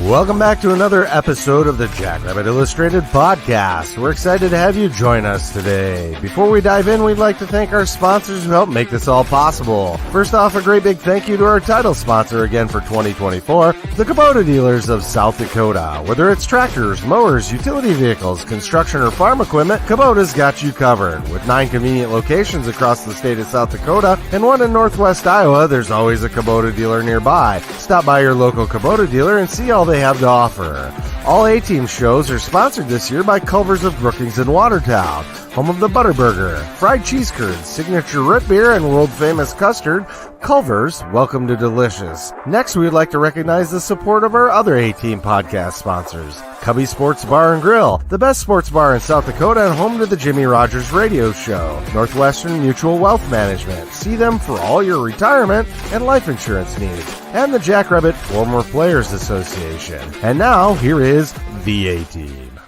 Welcome back to another episode of the Jackrabbit Illustrated podcast. We're excited to have you join us today. Before we dive in, we'd like to thank our sponsors who help make this all possible. First off, a great big thank you to our title sponsor again for 2024, the Kubota dealers of South Dakota. Whether it's tractors, mowers, utility vehicles, construction, or farm equipment, Kubota's got you covered. With 9 convenient locations across the state of South Dakota and 1 in northwest Iowa, there's always a Kubota dealer nearby. Stop by your local Kubota dealer and see all they have to offer. All A-Team shows are sponsored this year by Culver's of Brookings and Watertown, home of the Butterburger, fried cheese curds, signature root beer, and world-famous custard. Culver's, welcome to delicious. Next, we would like to recognize the support of our other A-Team podcast sponsors. Cubby Sports Bar and Grill, the best sports bar in South Dakota and home to the Jimmy Rogers Radio Show. Northwestern Mutual Wealth Management, see them for all your retirement and life insurance needs. And the Jackrabbit Former Players Association. And now, here is the A-Team.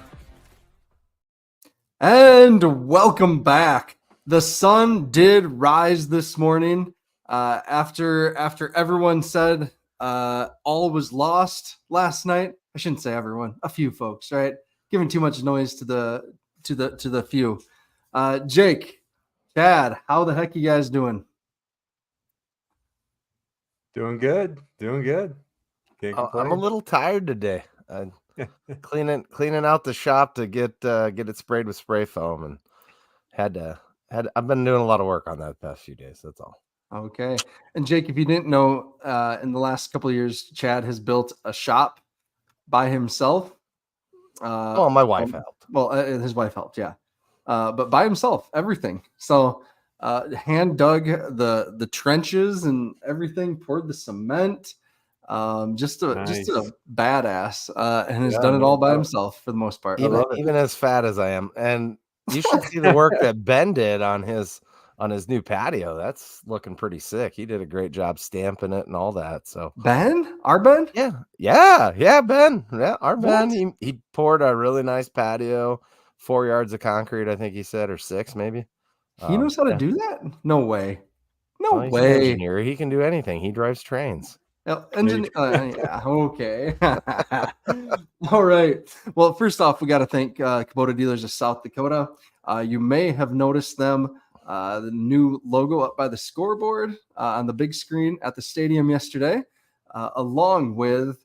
And welcome back. The sun did rise this morning after everyone said all was lost last night. I shouldn't say everyone, a few folks, right? Giving too much noise to the few. Jake, Chad, how the heck you guys doing? Doing good. Can't complain. I'm a little tired today. Cleaning out the shop to get it sprayed with spray foam, and I've been doing a lot of work on that the past few days. That's all. Okay. And Jake, if you didn't know, in the last couple of years, Chad has built a shop by himself. My wife helped. Well, his wife helped, yeah. But by himself, everything. So hand dug the trenches and everything, poured the cement. Just a badass, and has done it all by himself for the most part. Even as fat as I am, and you should see the work that Ben did on his new patio. That's looking pretty sick. He did a great job stamping it and all that. So our Ben, yeah, Ben, our Ben. He poured a really nice patio, 4 yards of concrete, I think he said, or 6 maybe. He knows how to do that? No way. He's an engineer. He can do anything. He drives trains. Yeah, okay. All right. Well, first off, we got to thank Kubota Dealers of South Dakota. You may have noticed them, the new logo up by the scoreboard on the big screen at the stadium yesterday, along with,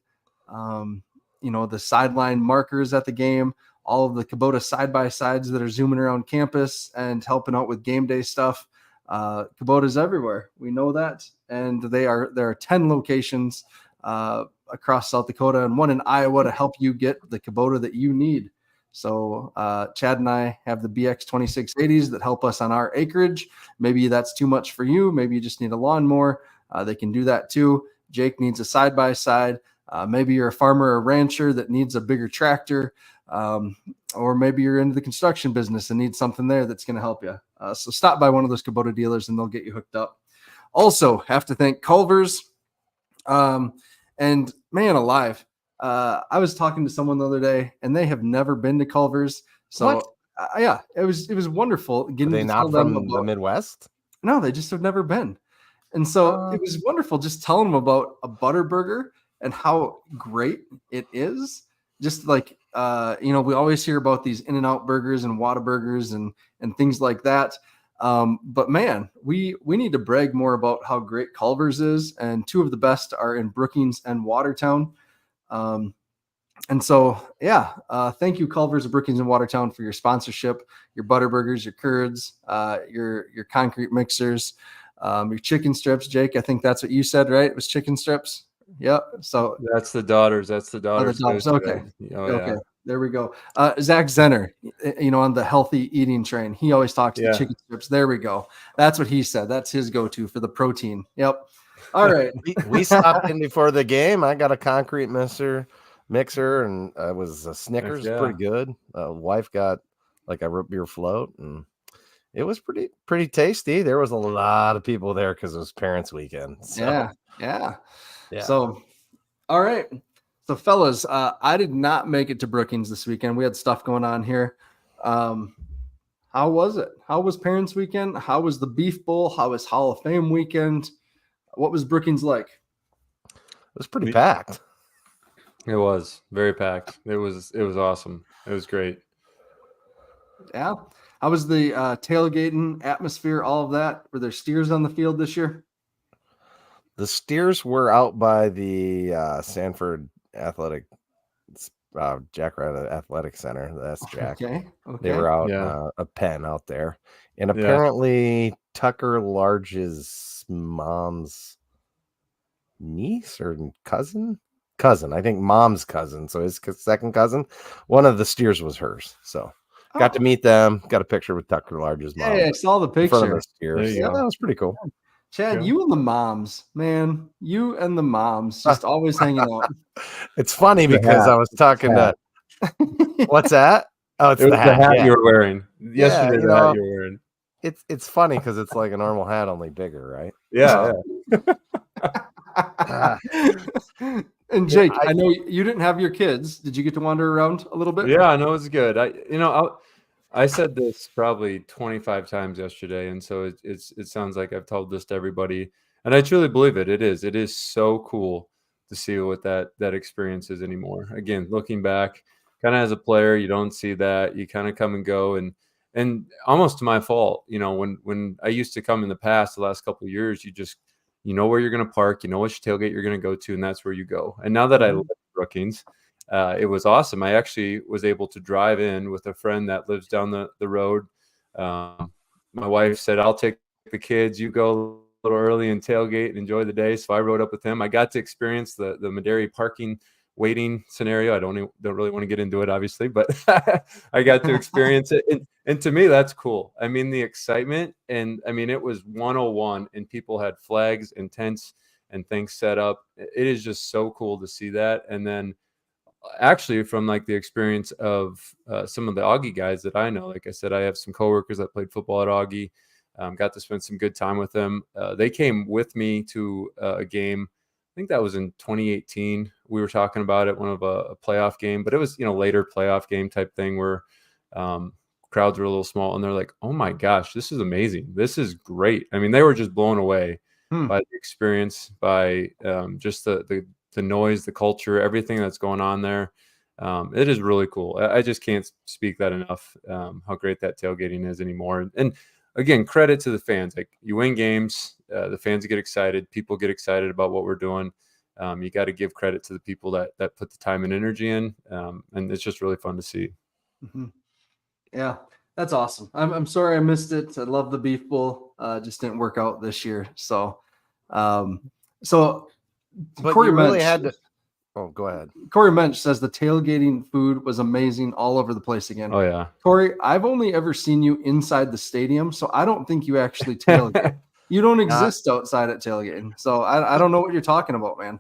the sideline markers at the game, all of the Kubota side-by-sides that are zooming around campus and helping out with game day stuff. Kubota's everywhere. We know that. And there are 10 locations across South Dakota and 1 in Iowa to help you get the Kubota that you need. So Chad and I have the BX 2680s that help us on our acreage. Maybe that's too much for you. Maybe you just need a lawnmower. They can do that too. Jake needs a side-by-side. Maybe you're a farmer or rancher that needs a bigger tractor. Or maybe you're into the construction business and need something there that's going to help you. So stop by one of those Kubota dealers and they'll get you hooked up. Also, have to thank Culver's. And man alive, I was talking to someone the other day and they have never been to Culver's. So yeah, it was wonderful. Getting Are they not from the Midwest? No, they just have never been. And so it was wonderful just telling them about a Butterburger and how great it is. Just like, we always hear about these In-N-Out burgers and Whataburgers and things like that. But man, we need to brag more about how great Culver's is. And 2 of the best are in Brookings and Watertown. And so, thank you, Culver's of Brookings and Watertown, for your sponsorship, your Butterburgers, your curds, your concrete mixers, your chicken strips. Jake, I think that's what you said, right? It was chicken strips. Yep. So that's the daughters. Okay. Okay. There we go. Zach Zenner, on the healthy eating train, he always talks to chicken strips. There we go. That's what he said. That's his go-to for the protein. Yep. All right. we stopped in before the game. I got a concrete mixer, and it was a Snickers. Pretty good. Wife got like a root beer float, and it was pretty tasty. There was a lot of people there because it was parents' weekend. So. Yeah. So, all right. So, fellas, I did not make it to Brookings this weekend. We had stuff going on here. How was it? How was Parents Weekend? How was the Beef Bowl? How was Hall of Fame weekend? What was Brookings like? It was pretty packed. It was very packed. It was awesome. It was great. Yeah. How was the tailgating atmosphere? All of that. Were there steers on the field this year? The steers were out by the Sanford Athletic Jackrabbit Athletic Center. That's Jack. Okay. They were out Yeah. a pen out there, and Yeah. apparently Tucker Large's mom's niece or cousin. I think mom's cousin. So his second cousin. One of the steers was hers. So got to meet them. Got a picture with Tucker Large's mom. Hey, I saw the in front of picture. the steers. There you Yeah, go. that was pretty cool. Chad, Yeah. you and the moms, man. You and the moms just always hanging out. It's funny The because hat. I was talking to what's that? Oh, it's It was the hat. Yeah. you were wearing yesterday. you The hat know, you were wearing. It's funny because it's like a normal hat, only bigger, right? Yeah. And Jake, I know you didn't have your kids. Did you get to wander around a little bit? Yeah, I know it's good. I said this probably 25 times yesterday, and so it sounds like I've told this to everybody, and I truly believe it. It is so cool to see what that experience is anymore. Again, looking back, kind of as a player, you don't see that. You kind of come and go, and almost to my fault. When I used to come in the past, the last couple of years, you know where you're going to park, you know which tailgate you're going to go to, and that's where you go. And now that I live in Brookings, it was awesome. I actually was able to drive in with a friend that lives down the road. My wife said, I'll take the kids. You go a little early and tailgate and enjoy the day. So I rode up with him. I got to experience the Maderi parking waiting scenario. I don't really want to get into it, obviously, but I got to experience it. And to me, that's cool. I mean, the excitement, and I mean, it was 101 and people had flags and tents and things set up. It is just so cool to see that. And then actually from like the experience of some of the Augie guys that I know, like I said, I have some coworkers that played football at Augie, got to spend some good time with them. They came with me to a game. I think that was in 2018. We were talking about it, one of a playoff game, but it was, later playoff game type thing where crowds were a little small, and they're like, oh my gosh, this is amazing. This is great. I mean, they were just blown away by the experience, by just the noise, the culture, everything that's going on there. It is really cool. I just can't speak that enough, how great that tailgating is anymore. And again, credit to the fans. Like, you win games, the fans get excited, people get excited about what we're doing. You got to give credit to the people that put the time and energy in, and it's just really fun to see. Mm-hmm. Yeah, that's awesome. I'm sorry I missed it. I love the Beef Bowl. Just didn't work out this year. So, But Corey you really Mensch, had to. Oh, go ahead. Corey Mensch says the tailgating food was amazing all over the place again. Oh yeah, Corey, I've only ever seen you inside the stadium, so I don't think you actually tailgate. You don't exist outside at tailgating, so I don't know what you're talking about, man.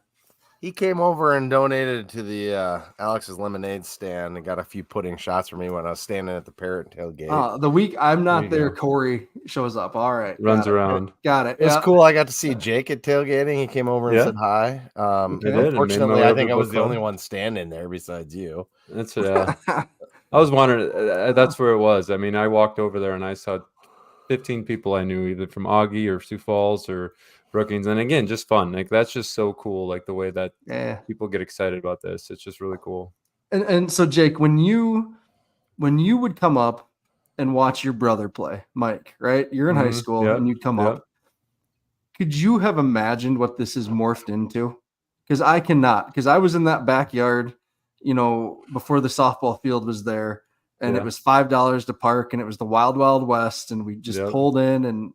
He came over and donated to the Alex's Lemonade stand and got a few pudding shots for me when I was standing at the Parrot tailgate. The week I'm not you there, go. Corey shows up. All right. runs around. Got it. It was cool. I got to see Jake at tailgating. He came over and said hi. Unfortunately, I think I was the only one standing there besides you. That's I was wondering. That's where it was. I mean, I walked over there and I saw 15 people I knew, either from Augie or Sioux Falls or Brookings, and again, just fun. Like, that's just so cool. Like the way that people get excited about this, it's just really cool. And so, Jake, when you would come up and watch your brother play, Mike, right? You're in high school and you'd come up. Could you have imagined what this has morphed into? Because I cannot. Because I was in that backyard, before the softball field was there, and it was $5 to park, and it was the Wild Wild West, and we just pulled in, and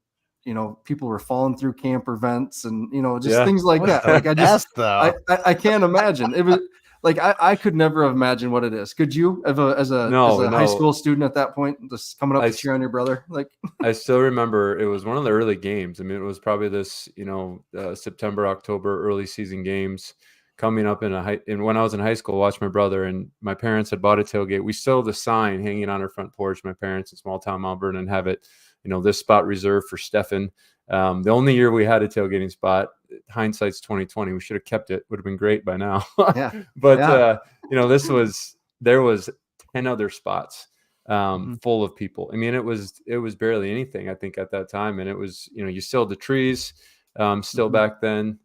people were falling through camper vents, and things like that. Like, I can't imagine. It was like I could never have imagined what it is. Could you, as a high school student at that point, just coming up to cheer on your brother? Like, I still remember it was one of the early games. I mean, it was probably this September, October, early season games. Coming up and when I was in high school, watched my brother, and my parents had bought a tailgate. We still have the sign hanging on our front porch, my parents in small town Mount Vernon, have it, this spot reserved for Stefan. The only year we had a tailgating spot, hindsight's 2020. We should have kept it. Would have been great by now. But there was 10 other spots full of people. I mean, it was barely anything, I think, at that time. And it was, you still had the trees still back then,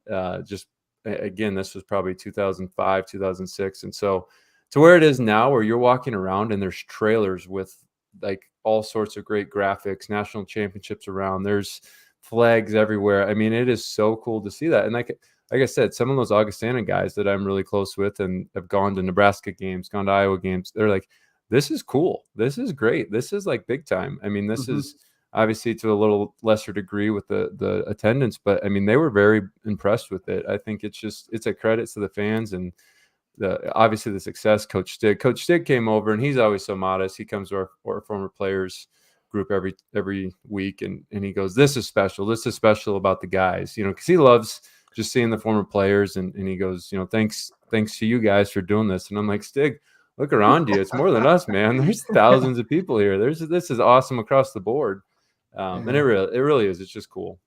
just again, this was probably 2005, 2006. And so to where it is now, where you're walking around and there's trailers with like all sorts of great graphics, national championships around, there's flags everywhere. I mean, it is so cool to see that. And like I said, some of those Augustana guys that I'm really close with and have gone to Nebraska games, gone to Iowa games, they're like, this is cool. This is great. This is like big time. I mean, this is obviously to a little lesser degree with the attendance, but I mean, they were very impressed with it. I think it's a credit to the fans and obviously the success. Coach Stig came over, and he's always so modest. He comes to our former players group every week, and he goes, this is special. This is special about the guys, because he loves just seeing the former players, and he goes, thanks to you guys for doing this. And I'm like, Stig, look around you. It's more than us, man. There's thousands of people here. This is awesome across the board. And it really is. It's just cool.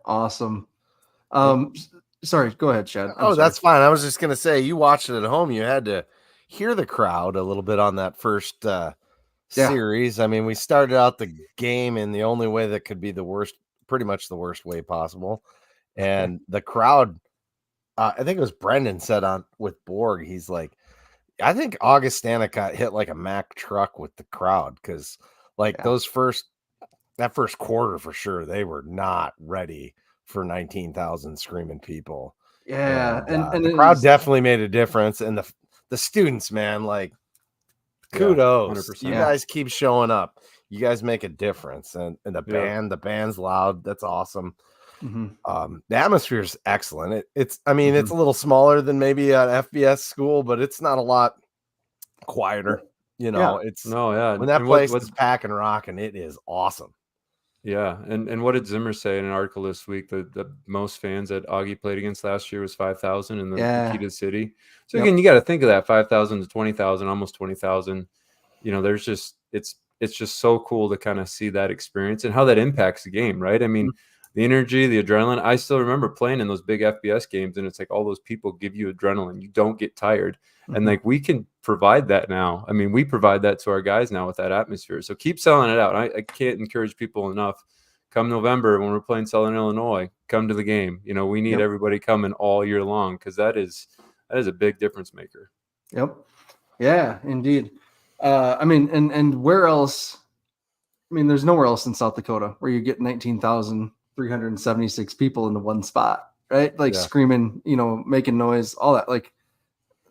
Awesome. Sorry, go ahead, Chad. That's fine. I was just going to say, you watched it at home. You had to hear the crowd a little bit on that first series. I mean, we started out the game in the only way that could be pretty much the worst way possible. And the crowd, I think it was Brendan said with Borg, he's like, I think Augustana got hit like a Mack truck with the crowd, because that first quarter for sure, they were not ready for 19,000 screaming people. Yeah, and the crowd definitely made a difference, and the students, man, like, kudos. 100%. You guys keep showing up. You guys make a difference, and the band's loud. That's awesome. The atmosphere is excellent. It's a little smaller than maybe an FBS school, but it's not a lot quieter. When that place is packing rocking, it is awesome. Yeah, and what did Zimmer say in an article this week? The most fans that Augie played against last year was 5,000 in the key to the city. So again, you got to think of that 5,000 to 20,000, almost 20,000. There's just it's just so cool to kind of see that experience and how that impacts the game, right? I mean, the energy, the adrenaline. I still remember playing in those big FBS games, and it's like all those people give you adrenaline. You don't get tired. And like we can provide that now. I mean, we provide that to our guys now with that atmosphere. So keep selling it out. I can't encourage people enough. Come November when we're playing Southern Illinois, come to the game. We need everybody coming all year long, because that is a big difference maker. Yep. Yeah, indeed. And where else? I mean, there's nowhere else in South Dakota where you get 19,376 people into one spot, right? Like screaming, making noise, all that. Like,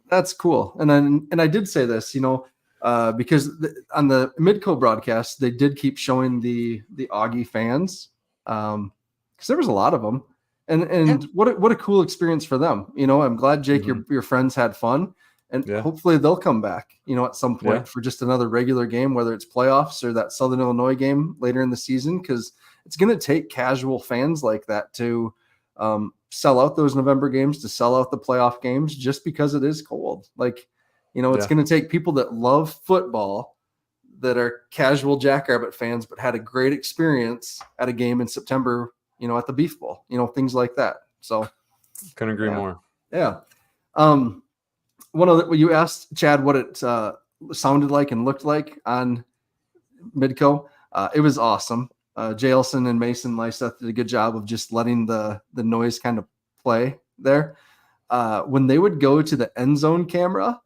that's cool. And I did say this, because on the Midco broadcast, they did keep showing the Augie fans, because there was a lot of them, and what a cool experience for them. I'm glad, Jake, your friends had fun, and hopefully they'll come back, at some point for just another regular game, whether it's playoffs or that Southern Illinois game later in the season, because it's going to take casual fans like that to sell out those November games, to sell out the playoff games, just because it is cold. Like, it's going to take people that love football, that are casual Jackrabbit fans, but had a great experience at a game in September, at the Beef Bowl, things like that. So couldn't agree more. Yeah. One of you asked Chad what it sounded like and looked like on Midco. It was awesome. Jailson and Mason Lyseth did a good job of just letting the noise kind of play there. When they would go to the end zone camera,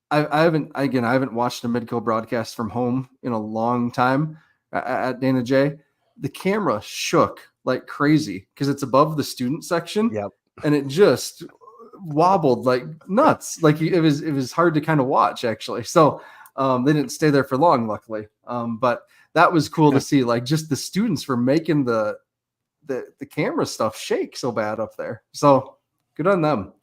I haven't watched a Midco broadcast from home in a long time at Dana J. The camera shook like crazy because it's above the student section. Yep. And it just wobbled like nuts. Like it was hard to kind of watch, actually. So they didn't stay there for long, luckily. But that was cool to see, like, just the students were making the camera stuff shake so bad up there. So good on them.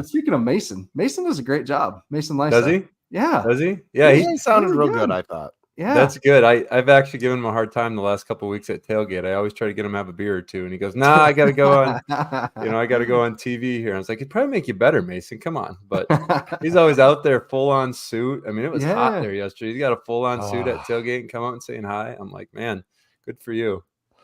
Speaking of Mason does a great job. Mason Lyseth. Does he? Yeah. Does he? Yeah, he sounded real good, I thought. Yeah. That's good. I've actually given him a hard time the last couple of weeks at tailgate. I always try to get him to have a beer or two, and he goes, "Nah, I got to go on. I got to go on TV here." I was like, "It'd probably make you better, Mason. Come on." But he's always out there, full on suit. I mean, it was hot there yesterday. He's got a full on suit at tailgate and come out and saying hi. I'm like, man, good for you.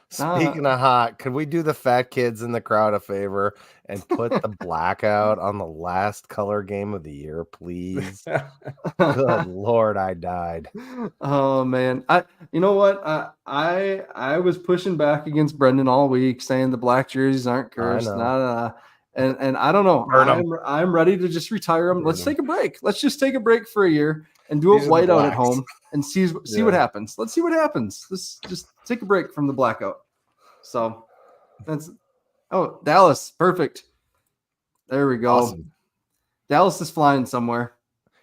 Speaking of hot, could we do the fat kids in the crowd a favor and put the blackout on the last color game of the year, please? Good Lord, I died. Oh man, you know what? I was pushing back against Brendan all week, saying the black jerseys aren't cursed. And I don't know. I'm ready to just retire them. Let's take a break. Let's just take a break for a year and do it white out at home and see what happens. Let's see what happens. Let's just take a break from the blackout. So that's Dallas, perfect. There we go. Awesome. Dallas is flying somewhere.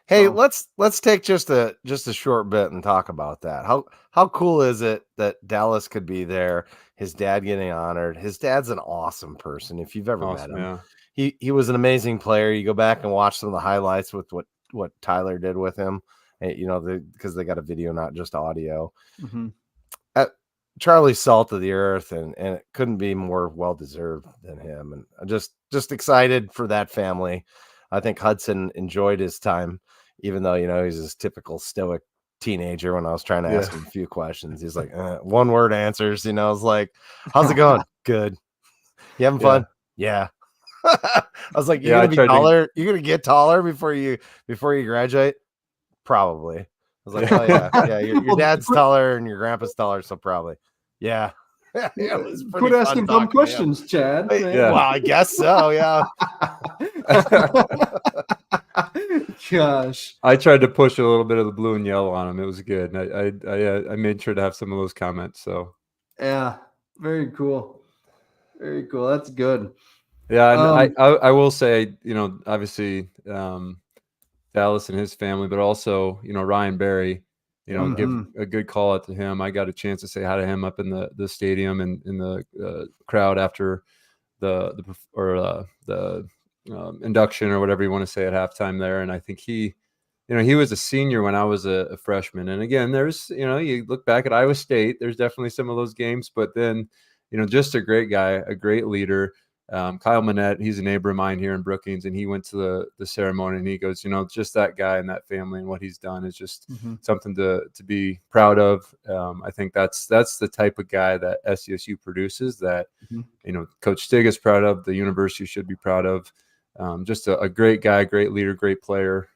Hey, let's take just a short bit and talk about that. How cool is it that Dallas could be there? His dad getting honored. His dad's an awesome person. If you've ever met him, he was an amazing player. You go back and watch some of the highlights with what Tyler did with him. Because they got a video, not just audio. Mm-hmm. Charlie's salt of the earth, and it couldn't be more well deserved than him. And I'm just excited for that family. I think Hudson enjoyed his time, even though, he's his typical stoic teenager. When I was trying to ask him a few questions, he's like, one word answers, I was like, how's it going? Good. You having fun? Yeah. I was like, you're gonna be taller. You're gonna get taller before you graduate? Probably. I was like, oh yeah. Your dad's taller and your grandpa's taller, so probably. Yeah. It was quit asking dumb questions, Chad. Yeah. Well, I guess so. Yeah. Gosh, I tried to push a little bit of the blue and yellow on him. It was good. I made sure to have some of those comments. So yeah, very cool. Very cool. That's good. Yeah, and I will say, obviously Dallas and his family, but also, Ryan Berry, give a good call out to him. I got a chance to say hi to him up in the stadium and in the crowd after the induction or whatever you want to say at halftime there. And I think he was a senior when I was a freshman. And again, there's, you look back at Iowa State, there's definitely some of those games, but then, just a great guy, a great leader. Kyle Manette, he's a neighbor of mine here in Brookings, and he went to the ceremony, and he goes, just that guy and that family and what he's done is just something to be proud of. I think that's the type of guy that SDSU produces that, Coach Stig is proud of, the university should be proud of. Just a great guy, great leader, great player.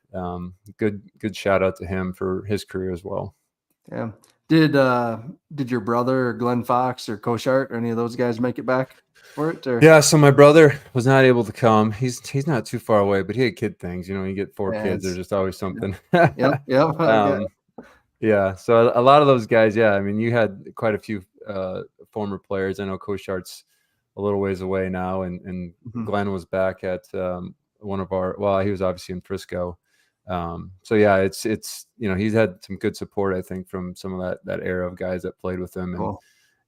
Good shout out to him for his career as well. Yeah. Did your brother or Glenn Fox or Koshart or any of those guys make it back for it? Or? Yeah, so my brother was not able to come. He's not too far away, but he had kid things. You get 4 kids, there's just always something. Yep. Yeah. So a lot of those guys, you had quite a few former players. I know Koshart's a little ways away now, and Glenn was back at one of our. He was obviously in Frisco. So yeah, it's he's had some good support, I think, from some of that era of guys that played with him,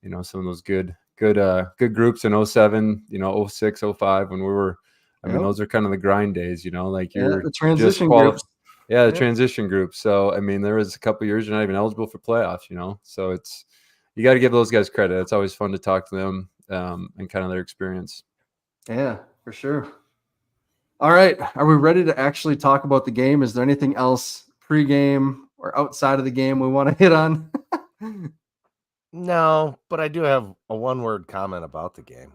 and some of those good groups in 07, 06, 05 when we were. Those are kind of the grind days, like you're the transition groups. Yeah, the transition groups. So there was a couple years you're not even eligible for playoffs, So you got to give those guys credit. It's always fun to talk to them and kind of their experience. Yeah, for sure. All right. Are we ready to actually talk about the game? Is there anything else pregame or outside of the game we want to hit on? No, but I do have a one-word comment about the game.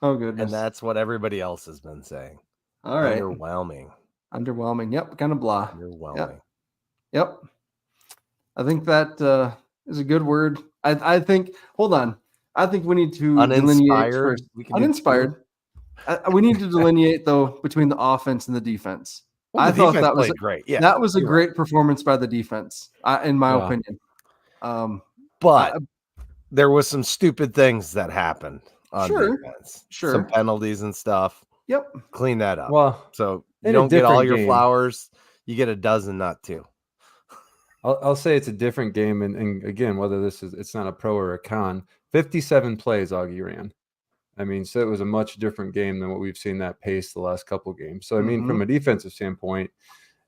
Oh, goodness. And that's what everybody else has been saying. All right. Underwhelming. Yep. Kind of blah. Underwhelming. Yep. I think that is a good word. I think, hold on. I think we need to delineate first. Uninspired. We need to delineate, though, between the offense and the defense. I thought that was great. Yeah, that was a great performance by the defense, in my opinion. But there was some stupid things that happened on defense. Sure. Some penalties and stuff. Yep. Clean that up. Well, so you don't get all your flowers. You get a dozen, not 2. I'll say it's a different game. And again, whether it's not a pro or a con, 57 plays Augie ran. So it was a much different game than what we've seen that pace the last couple of games. So, from a defensive standpoint,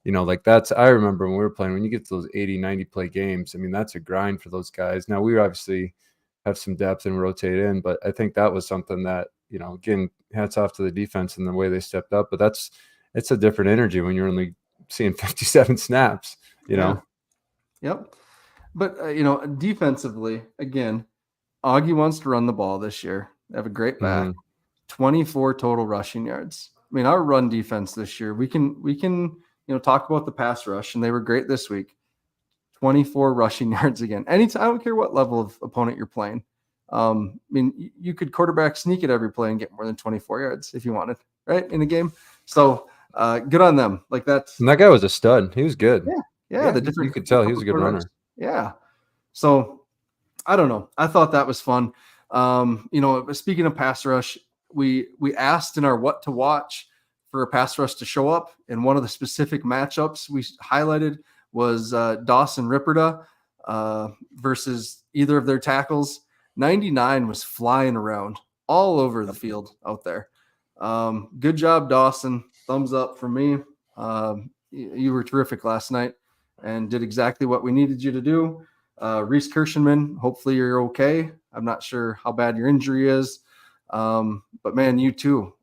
I remember when we were playing, when you get to those 80, 90 play games, that's a grind for those guys. Now, we obviously have some depth and rotate in, but I think that was something that, again, hats off to the defense and the way they stepped up. But it's a different energy when you're only seeing 57 snaps, Yep. But, defensively, again, Augie wants to run the ball this year. They have a great back. 24 total rushing yards. I mean, our run defense this year, we can talk about the pass rush, and they were great this week. 24 rushing yards again. Anytime, I don't care what level of opponent you're playing. I mean, you could quarterback sneak at every play and get more than 24 yards if you wanted, right, in a game. So good on them. Like that's. And that guy was a stud. He was good. Yeah. You could tell he was a good runner. Yeah. So I don't know. I thought that was fun. Speaking of pass rush, we asked in our what to watch for a pass rush to show up, and one of the specific matchups we highlighted was Dawson Ripperda versus either of their tackles. 99 was flying around all over the field out there. Good job, Dawson. Thumbs up for me. You were terrific last night and did exactly what we needed you to do. Reese Kirschenman, hopefully you're okay. I'm not sure how bad your injury is. But man, you too,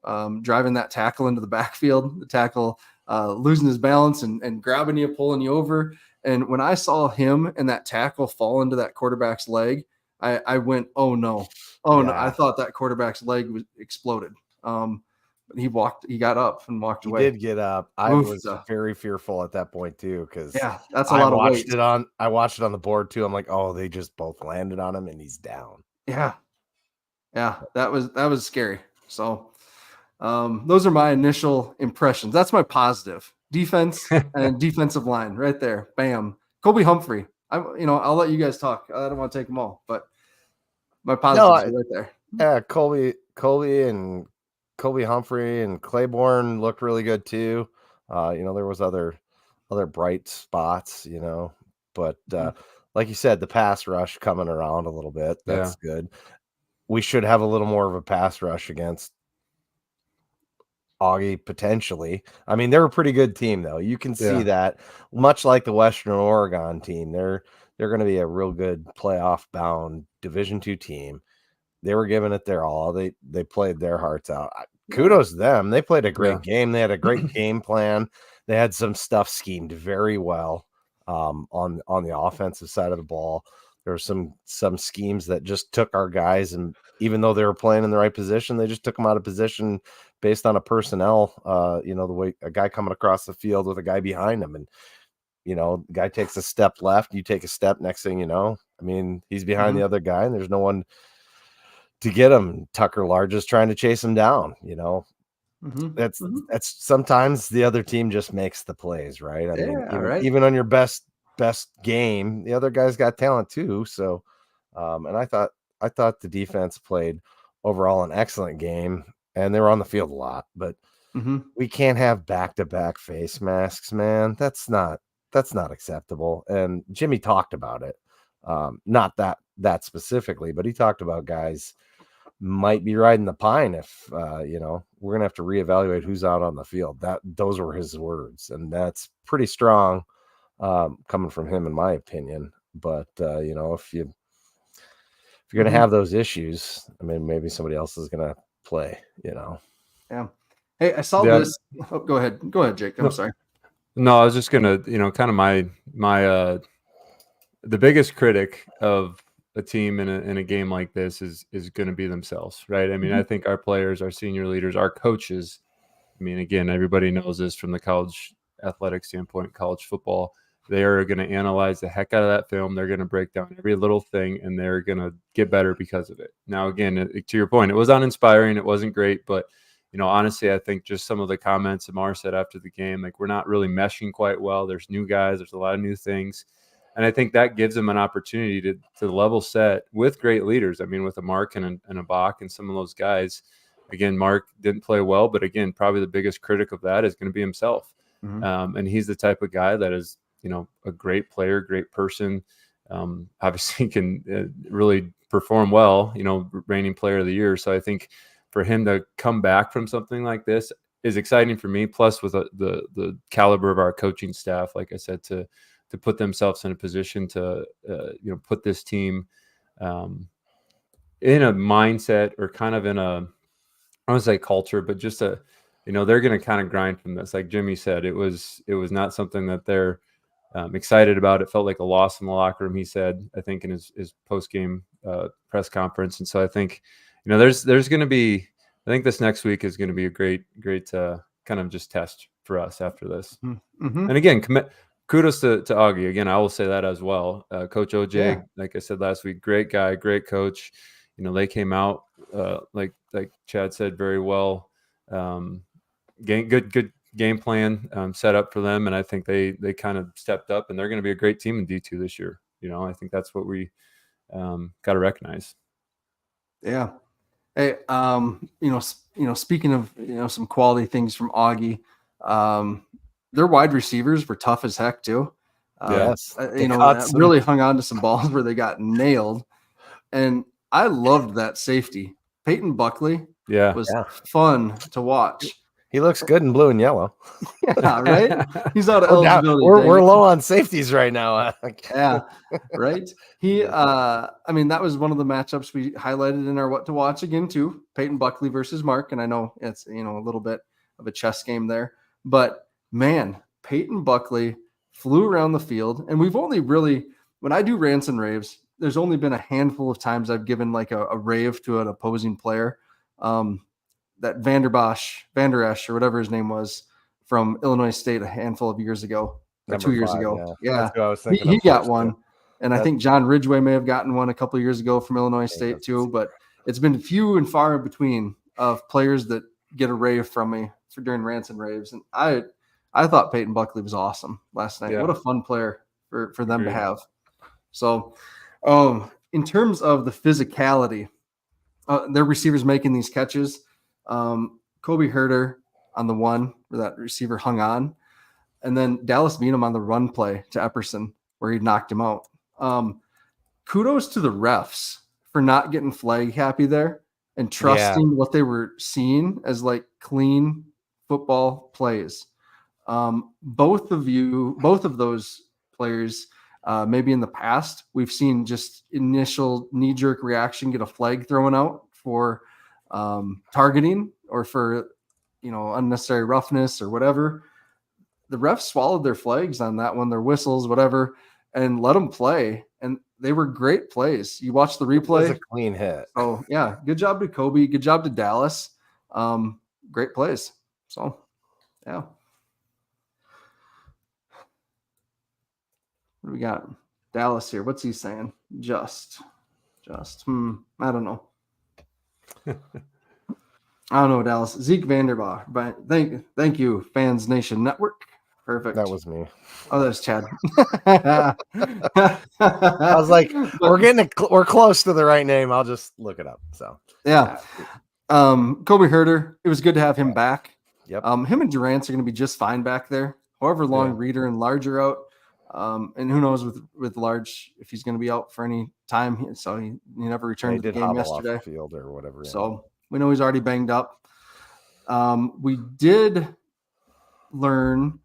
driving that tackle into the backfield, the tackle losing his balance and grabbing you, pulling you over. And when I saw him and that tackle fall into that quarterback's leg, I went, oh no. No. I thought that quarterback's leg was exploded. But he got up and walked away. He did get up. I was very fearful at that point too, because that's a lot of weight. I watched it on the board too. I'm like, oh, they just both landed on him and he's down. Yeah, that was scary. So those are my initial impressions. That's my positive. Defense and defensive line right there. Bam. Colby Humphrey. I'll let you guys talk. I don't want to take them all, but my positives are right there. Yeah, Colby Humphrey and Claiborne looked really good too. There was other bright spots, but like you said, the pass rush coming around a little bit. That's good. We should have a little more of a pass rush against Augie potentially. I mean, they're a pretty good team though. You can see that, much like the Western Oregon team, they're going to be a real good playoff bound Division II team. They were giving it their all. They played their hearts out. Kudos to them. They played a great game. They had a great game plan. They had some stuff schemed very well on the offensive side of the ball. There were some schemes that just took our guys, and even though they were playing in the right position, they just took them out of position based on a personnel. The way a guy coming across the field with a guy behind him, and the guy takes a step left, you take a step. Next thing you know, I mean, he's behind the other guy, and there's no one to get him. Tucker Large is trying to chase him down. That's sometimes the other team just makes the plays, right? I mean, even on your best game, the other guy's got talent too. So, and I thought the defense played overall an excellent game, and they were on the field a lot. But we can't have back-to-back face masks, man. That's not acceptable. And Jimmy talked about it, not that specifically, but he talked about guys might be riding the pine if we're gonna have to reevaluate who's out on the field. Those were his words, and that's pretty strong coming from him, in my opinion. But if you're gonna have those issues, I mean, maybe somebody else is gonna play. Yeah. Hey, I saw this. Oh, go ahead, Jake. I'm sorry. No, I was just gonna, kind of my the biggest critic of a team in a game like this is going to be themselves, right? I mean, I think our players, our senior leaders, our coaches. I mean, again, everybody knows this from the college athletic standpoint, college football. They are going to analyze the heck out of that film. They're going to break down every little thing, and they're going to get better because of it. Now, again, to your point, it was uninspiring. It wasn't great, but honestly, I think just some of the comments Amar said after the game, like, we're not really meshing quite well. There's new guys. There's a lot of new things. And I think that gives them an opportunity to level set with great leaders. I mean, with a Mark and a Bach and some of those guys. Again, Mark didn't play well, but again, probably the biggest critic of that is going to be himself. And he's the type of guy that is, a great player, great person. Obviously can really perform well, reigning player of the year. So I think for him to come back from something like this is exciting for me. Plus with the caliber of our coaching staff, like I said, to put themselves in a position to, put this team in a mindset, or kind of in a, I don't say culture, but just they're going to kind of grind from this. Like Jimmy said, it was not something that they're excited about. It felt like a loss in the locker room, he said, I think in his post-game press conference. And so I think, there's going to be, I think this next week is going to be a great kind of just test for us after this. Mm-hmm. And again, kudos to Augie. Again, I will say that as well. Coach OJ, like I said last week, great guy, great coach. They came out like Chad said, very well. Good game plan set up for them, and I think they kind of stepped up, and they're going to be a great team in D2 this year. I think that's what we got to recognize. Yeah. Hey, speaking of some quality things from Augie, their wide receivers were tough as heck too. Yes, really hung on to some balls where they got nailed, and I loved that safety. Peyton Buckley was fun to watch. He looks good in blue and yellow. Yeah, right? He's out of eligibility. We're low on safeties right now. Yeah, right? That was one of the matchups we highlighted in our What to Watch again, too. Peyton Buckley versus Mark. And I know it's, a little bit of a chess game there. But, man, Peyton Buckley flew around the field. And we've only really, when I do rants and raves, there's only been a handful of times I've given like a rave to an opposing player. That Vander Esch, or whatever his name was, from Illinois State a handful of years ago, or 2 years ago. Yeah. He got one. And I think John Ridgway may have gotten one a couple of years ago from Illinois State too, but it's been few and far between of players that get a rave from me during rants and raves. And I thought Peyton Buckley was awesome last night. Yeah. What a fun player for them to have. So in terms of the physicality, their receivers making these catches, Kobe Herter on the one where that receiver hung on, and then Dallas Beanham on the run play to Epperson where he knocked him out. Kudos to the refs for not getting flag happy there and trusting what they were seeing as like clean football plays. Both of those players, maybe in the past, we've seen just initial knee-jerk reaction, get a flag thrown out for targeting or for unnecessary roughness or whatever. The refs swallowed their flags on that one, their whistles, whatever, and let them play. And they were great plays. You watch the replay. It was a clean hit. Oh yeah, good job to Kobe. Good job to Dallas. Great plays. So yeah. What do we got? Dallas here. What's he saying? Just. I don't know. I don't know, Dallas. Zeke Vanderbaugh. But thank you, Fans Nation Network. Perfect. That was me. Oh, that was Chad. I was like, we're close to the right name. I'll just look it up. So yeah. Kobe Herter. It was good to have him back. Yep. Him and Durant's are going to be just fine back there. However long Reeder and Large are out. And who knows with Large if he's going to be out for any time. So he never returned to the game yesterday. Off the field or whatever. So we know he's already banged up. We did learn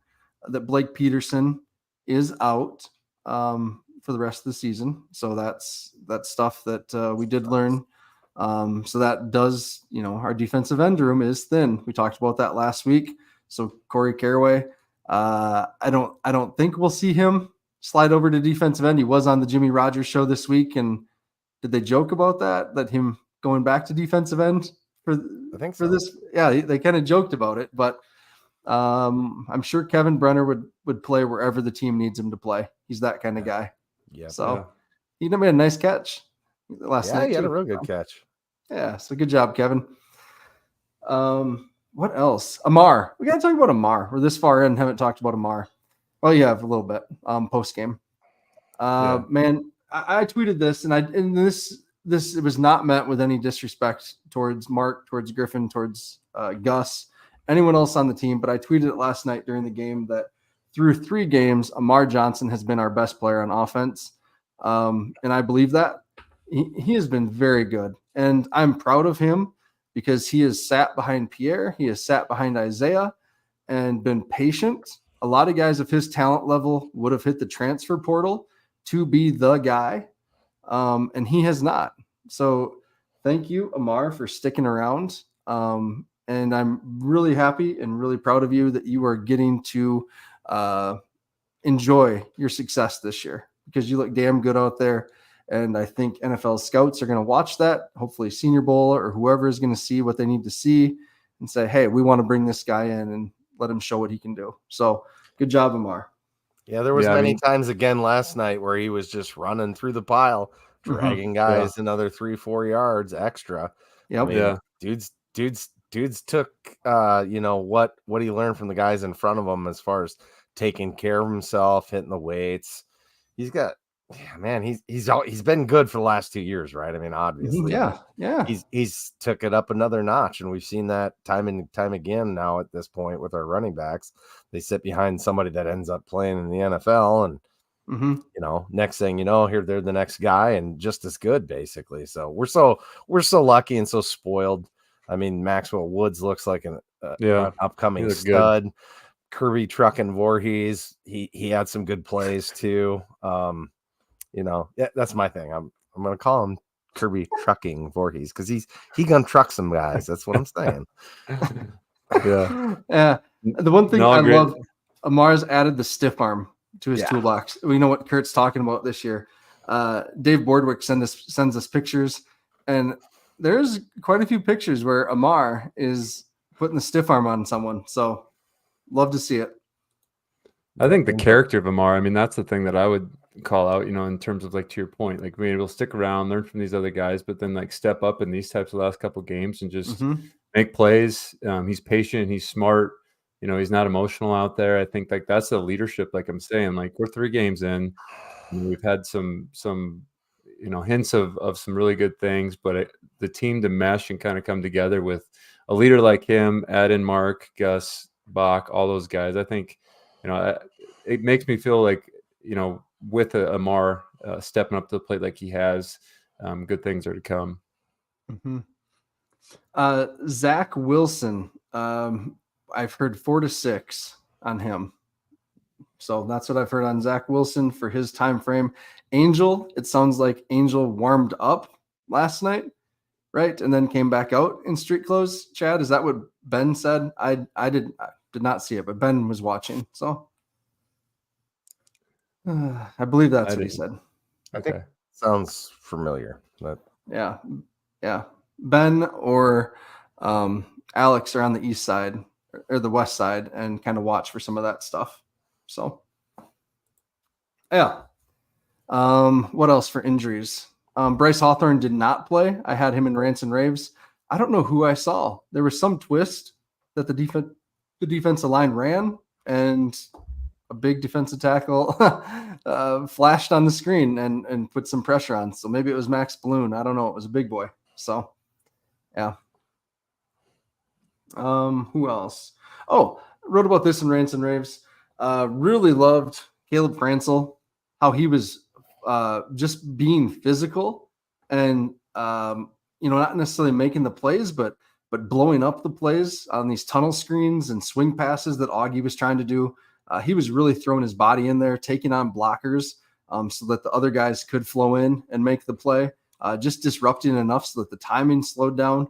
that Blake Peterson is out for the rest of the season. So that's stuff that we did learn. So that does, our defensive end room is thin. We talked about that last week. So Corey Caraway, I don't think we'll see him slide over to defensive end. He was on the Jimmy Rogers show this week. And did they joke about that him going back to defensive end for this? Yeah, they kind of joked about it, but I'm sure Kevin Brenner would play wherever the team needs him to play. He's that kind of guy. Yeah. So he made a nice catch last night. He had a real good catch. Yeah. So good job, Kevin. What else? Amar. We got to talk about Amar. We're this far in, haven't talked about Amar. Well, you have a little bit post game. Man, I tweeted this, and this it was not meant with any disrespect towards Mark, towards Griffin, towards Gus, anyone else on the team. But I tweeted it last night during the game that through 3 games, Amar Johnson has been our best player on offense, and I believe that he has been very good, and I'm proud of him. Because he has sat behind Pierre, he has sat behind Isaiah and been patient. A lot of guys of his talent level would have hit the transfer portal to be the guy, and he has not. So thank you, Amar, for sticking around. And I'm really happy and really proud of you that you are getting to enjoy your success this year because you look damn good out there. And I think NFL scouts are going to watch that, hopefully Senior Bowl or whoever is going to see what they need to see and say, hey, we want to bring this guy in and let him show what he can do. So good job, Amar. Yeah, there was many times again last night where he was just running through the pile, dragging guys another 3-4 yards extra. Yep. I mean, dudes took what he learned from the guys in front of him as far as taking care of himself, hitting the weights. He's got he's been good for the last 2 years, right? I mean, obviously. Yeah. He's took it up another notch, and we've seen that time and time again now at this point with our running backs. They sit behind somebody that ends up playing in the NFL, and next thing you know, here they're the next guy and just as good, basically. So we're so lucky and so spoiled. I mean, Maxwell Woods looks like an upcoming stud. Good. Kirby Truckin' Voorhees, he had some good plays too. That's my thing. I'm gonna call him Kirby Trucking Voorhees because he gonna truck some guys. That's what I'm saying. Yeah. The one thing I love, Amar's added the stiff arm to his toolbox. We know what Kurt's talking about this year. Dave Bordwick sends us pictures, and there's quite a few pictures where Amar is putting the stiff arm on someone. So love to see it. I think the character of Amar, I mean, that's the thing that I would call out, in terms of, like, to your point, like, maybe we'll stick around, learn from these other guys, but then, like, step up in these types of last couple of games and just make plays. He's patient. He's smart. He's not emotional out there. I think, like, that's the leadership. Like I'm saying, like, we're 3 games in. We've had some hints of some really good things, but the team to mesh and kind of come together with a leader like him, add in Mark, Gus, Bach, all those guys. I think, it makes me feel like, with Amar stepping up to the plate like he has, good things are to come. Zach Wilson, I've heard 4 to 6 on him. So that's what I've heard on Zach Wilson for his time frame. Angel, it sounds like Angel warmed up last night, right? And then came back out in street clothes. Chad, is that what Ben said? I did not see it, but Ben was watching. So I believe that's what he said. Okay. Sounds familiar. But... Yeah. Ben or Alex are on the east side or the west side and kind of watch for some of that stuff. So, yeah. What else for injuries? Bryce Hawthorne did not play. I had him in rants and raves. I don't know who I saw. There was some twist that the defensive line ran, and a big defensive tackle flashed on the screen and put some pressure on. So maybe it was Max Balloon. I don't know. It was a big boy. So, yeah. Who else? Oh, wrote about this in rants and raves. Really loved Caleb Francel, how he was just being physical and not necessarily making the plays, but blowing up the plays on these tunnel screens and swing passes that Augie was trying to do. He was really throwing his body in there, taking on blockers so that the other guys could flow in and make the play, just disrupting enough so that the timing slowed down.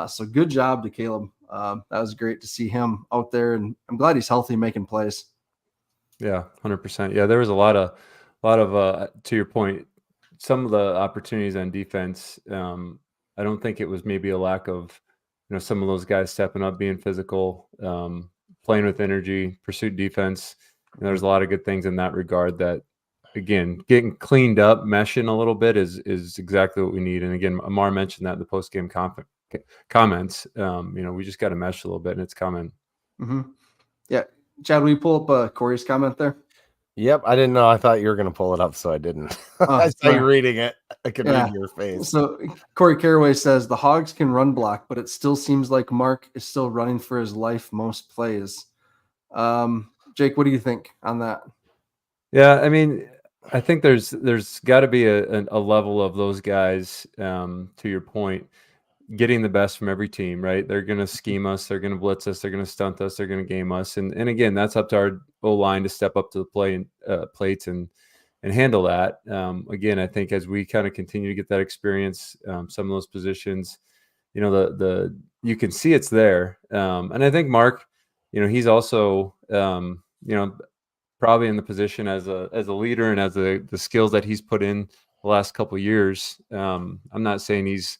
So good job to Caleb. That was great to see him out there, and I'm glad he's healthy, making plays. Yeah, 100%. Yeah, there was a lot of to your point, some of the opportunities on defense. I don't think it was maybe a lack of, some of those guys stepping up, being physical, playing with energy, pursuit defense. And there's a lot of good things in that regard that, again, getting cleaned up, meshing a little bit is exactly what we need. And again, Amar mentioned that in the post-game comments. We just got to mesh a little bit, and it's coming. Yeah. Chad, will you pull up Corey's comment there? Yep. I didn't know. I thought you were going to pull it up, so I didn't. I saw you reading it. I could read your face. So Corey Caraway says the Hogs can run block, but it still seems like Mark is still running for his life most plays. Jake, what do you think on that? Yeah, I mean, I think there's got to be a level of those guys, to your point, getting the best from every team, right? They're going to scheme us. They're going to blitz us. They're going to stunt us. They're going to game us. And again, that's up to our O-line to step up to the plates and handle that. Again, I think as we kind of continue to get that experience, some of those positions, you can see it's there. And I think Mark, he's also, probably in the position as a leader and as the skills that he's put in the last couple of years. I'm not saying he's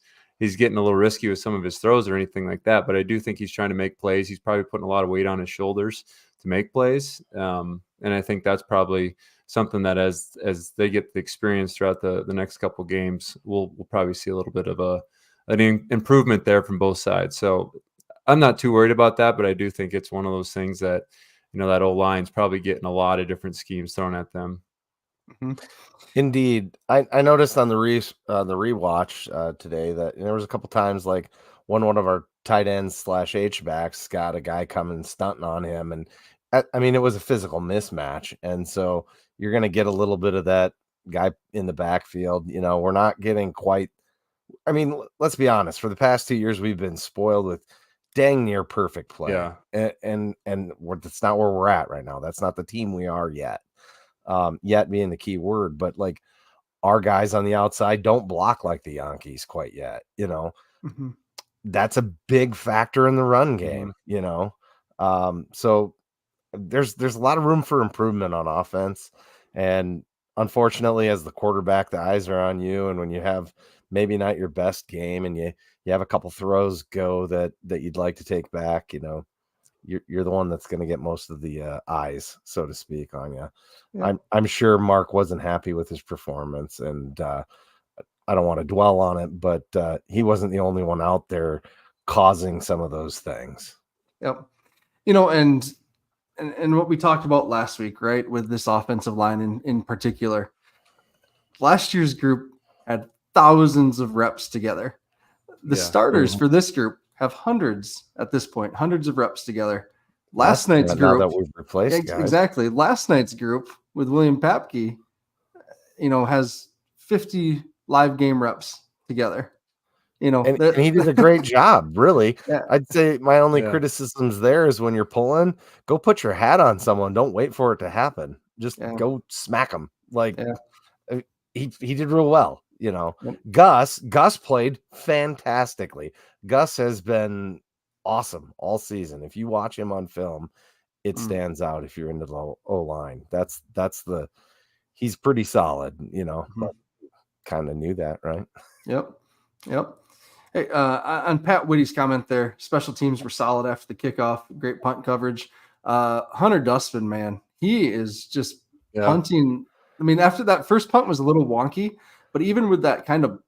getting a little risky with some of his throws or anything like that, but I do think he's trying to make plays. He's probably putting a lot of weight on his shoulders to make plays. And I think that's probably something that as they get the experience throughout the next couple of games, we'll probably see a little bit of an improvement there from both sides. So I'm not too worried about that, but I do think it's one of those things that, that old line's probably getting a lot of different schemes thrown at them. Mm-hmm. Indeed. I noticed on the rewatch today that there was a couple times like one of our tight ends / H-backs got a guy coming stunting on him. And I mean, it was a physical mismatch. And so you're going to get a little bit of that guy in the backfield. We're not getting quite, I mean, let's be honest, for the past 2 years, we've been spoiled with dang near perfect play. Yeah. And that's not where we're at right now. That's not the team we are yet. Yet being the key word, but like our guys on the outside don't block like the Yankees quite yet. Mm-hmm. That's a big factor in the run game. So there's a lot of room for improvement on offense, and unfortunately, as the quarterback, the eyes are on you, and when you have maybe not your best game, and you have a couple throws go that you'd like to take back, you're the one that's going to get most of the eyes, so to speak, on you. Yeah. I'm sure Mark wasn't happy with his performance, and I don't want to dwell on it, but he wasn't the only one out there causing some of those things. Yep. And what we talked about last week, right, with this offensive line in particular, last year's group had thousands of reps together. The starters for this group have hundreds at this point, hundreds of reps together. Last night's group, now that we've replaced guys. Exactly. Last night's group with William Papke, has 50 live game reps together. And he did a great job, really. Yeah. I'd say my only criticisms there is when you're pulling, go put your hat on someone. Don't wait for it to happen. Just go smack them. He did real well. Gus played fantastically. Gus has been awesome all season. If you watch him on film, it stands out. If you're into the O-line, he's pretty solid, kind of knew that, right? Yep. Hey, on Pat Whitty's comment there, special teams were solid after the kickoff. Great punt coverage. Hunter Dustman, man, he is just punting. I mean, after that first punt was a little wonky, but even with that kind of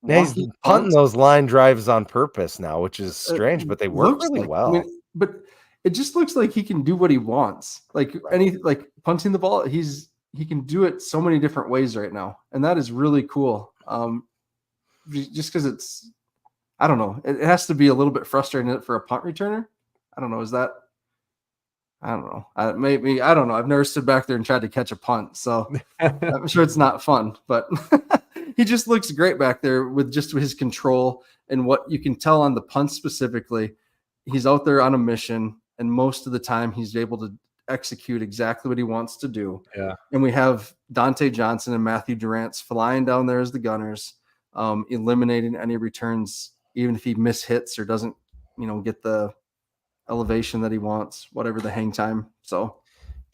wonky he's punting those line drives on purpose now, which is strange, but they work really well. But it just looks like he can do what he wants. Like punting the ball, he can do it so many different ways right now, and that is really cool. Just because it's, I don't know, it has to be a little bit frustrating for a punt returner. I don't know. I don't know. I don't know. I've never stood back there and tried to catch a punt, so I'm sure it's not fun. But he just looks great back there with his control and what you can tell on the punt specifically. He's out there on a mission, and most of the time he's able to execute exactly what he wants to do. Yeah. And we have Dante Johnson and Matthew Durant's flying down there as the gunners, eliminating any returns, even if he mishits or doesn't, get the elevation that he wants, whatever the hang time. So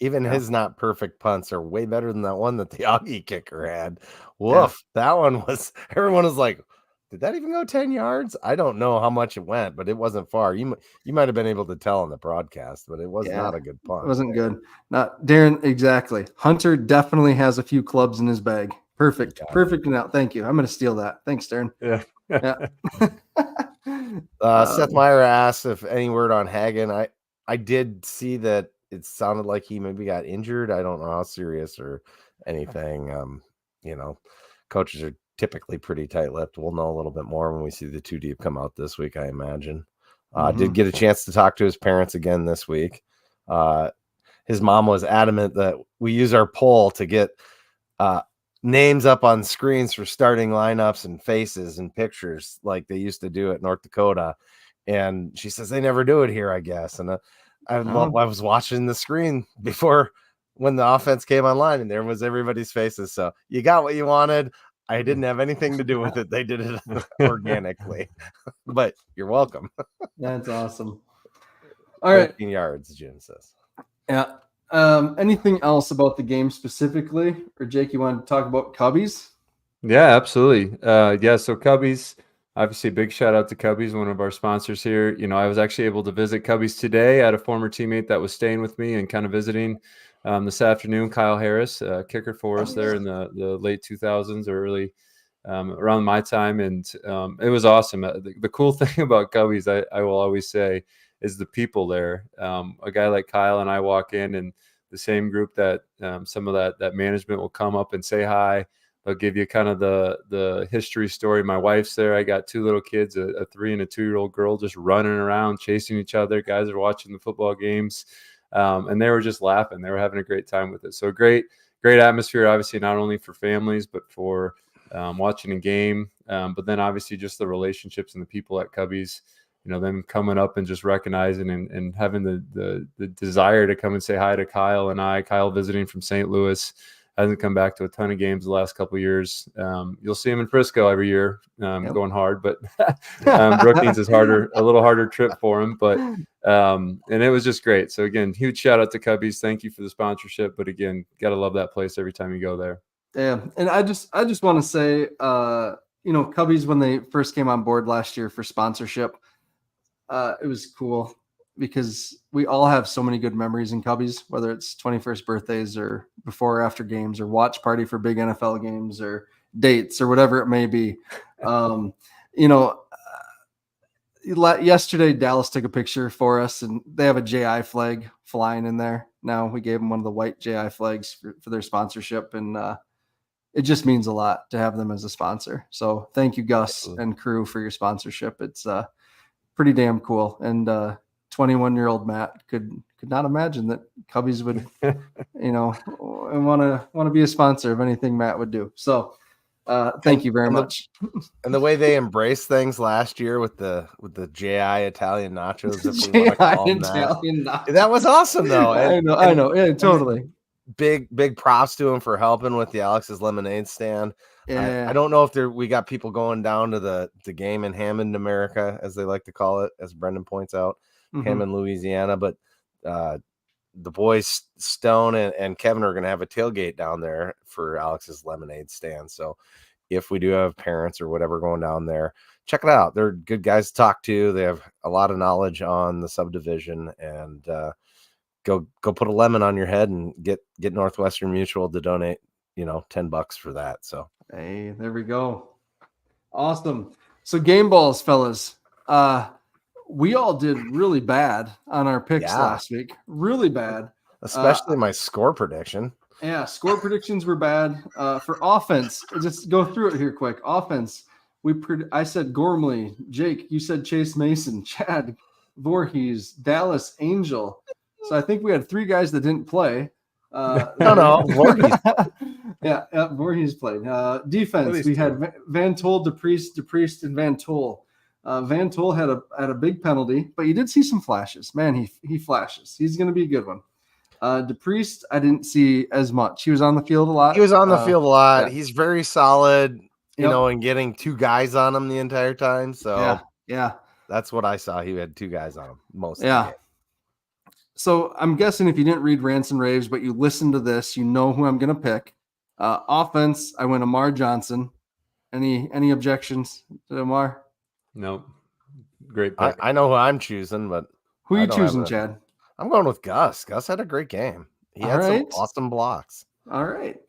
even his not perfect punts are way better than that one that the Augie kicker had. Woof. Yeah. That one was, everyone was like, did that even go 10 yards? I don't know how much it went, but it wasn't far. You might have been able to tell on the broadcast, but it was not a good punt. It wasn't good. Not Darren. Exactly. Hunter definitely has a few clubs in his bag. Perfect. Perfect. Now, thank you. I'm going to steal that. Thanks, Darren. Yeah. Seth Meyer asked if any word on Hagen. I did see that it sounded like he maybe got injured. I don't know how serious or anything. Coaches are typically pretty tight-lipped. We'll know a little bit more when we see the two deep come out this week, I imagine. Did get a chance to talk to his parents again this week. His mom was adamant that we use our poll to get names up on screens for starting lineups and faces and pictures like they used to do at North Dakota. And she says they never do it here, I guess. And I was watching the screen before when the offense came online, and there was everybody's faces. So you got what you wanted. I didn't have anything to do with it. They did it organically, but you're welcome. That's awesome. All right. 15 yards, Jim says. Yeah. Anything else about the game specifically? Or Jake, you want to talk about Cubbies? Yeah, absolutely. Yeah, so Cubbies, obviously, big shout out to Cubbies, one of our sponsors here. I was actually able to visit Cubbies today. I had a former teammate that was staying with me and kind of visiting this afternoon. Kyle Harris, kicker for us there in the late 2000s or early around my time, and it was awesome. The cool thing about Cubbies, I will always say, is the people there. A guy like Kyle and I walk in, and the same group that some of that management will come up and say hi. They'll give you kind of the history story. My wife's there. I got two little kids, a 3 and a 2-year-old girl, just running around, chasing each other. Guys are watching the football games, and they were just laughing. They were having a great time with it. So great atmosphere, obviously, not only for families, but for watching a game. But then obviously just the relationships and the people at Cubbies, them coming up and just recognizing and having the desire to come and say hi to Kyle and I. Kyle visiting from St. Louis. Hasn't come back to a ton of games the last couple of years. You'll see him in Frisco every year, going hard, but Brookings is a little harder trip for him. But and it was just great. So again, huge shout out to Cubbies. Thank you for the sponsorship. But again, gotta love that place every time you go there. Yeah, and I just want to say, Cubbies, when they first came on board last year for sponsorship, it was cool because we all have so many good memories in Cubbies, whether it's 21st birthdays or before or after games or watch party for big NFL games or dates or whatever it may be. Yesterday, Dallas took a picture for us, and they have a JI flag flying in there. Now we gave them one of the white JI flags for their sponsorship, and it just means a lot to have them as a sponsor. So thank you, Gus and crew, for your sponsorship. It's pretty damn cool. And 21-year-old Matt could not imagine that Cubbies would, want to be a sponsor of anything Matt would do. So thank you very much. And the way they embraced things last year with the JI Italian nachos, if we want to call them that was awesome though. I know. Yeah, totally. Big props to him for helping with the Alex's Lemonade stand. Yeah. I don't know if we got people going down to the game in Hammond, America, as they like to call it, as Brendan points out, Hammond, Louisiana. But the boys Stone and Kevin are going to have a tailgate down there for Alex's Lemonade stand. So if we do have parents or whatever going down there, check it out. They're good guys to talk to. They have a lot of knowledge on the subdivision, and go put a lemon on your head and get Northwestern Mutual to donate, $10 for that. So, hey, there we go. Awesome. So game balls, fellas. We all did really bad on our picks last week. Really bad. Especially my score prediction. Yeah, score predictions were bad. For offense, just go through it here quick. Offense, I said Gormley. Jake, you said Chase Mason. Chad, Voorhees, Dallas, Angel. So I think we had 3 guys that didn't play. No, Voorhees. Yeah, Voorhees played. Defense, we had Van Tol, DePriest, and Van Tol. Van Tol had a big penalty, but you did see some flashes. Man, he flashes. He's going to be a good one. DePriest, I didn't see as much. He was on the field a lot. Yeah. He's very solid, and getting 2 guys on him the entire time. So yeah, that's what I saw. He had 2 guys on him most of the game. So I'm guessing if you didn't read Rants and Raves, but you listened to this, you know who I'm going to pick. Offense, I went Amar Johnson. Any objections to Amar? Nope. Great pick. I know who I'm choosing, but who are you choosing, Chad? I'm going with Gus. Gus had a great game. He had some awesome blocks. All right.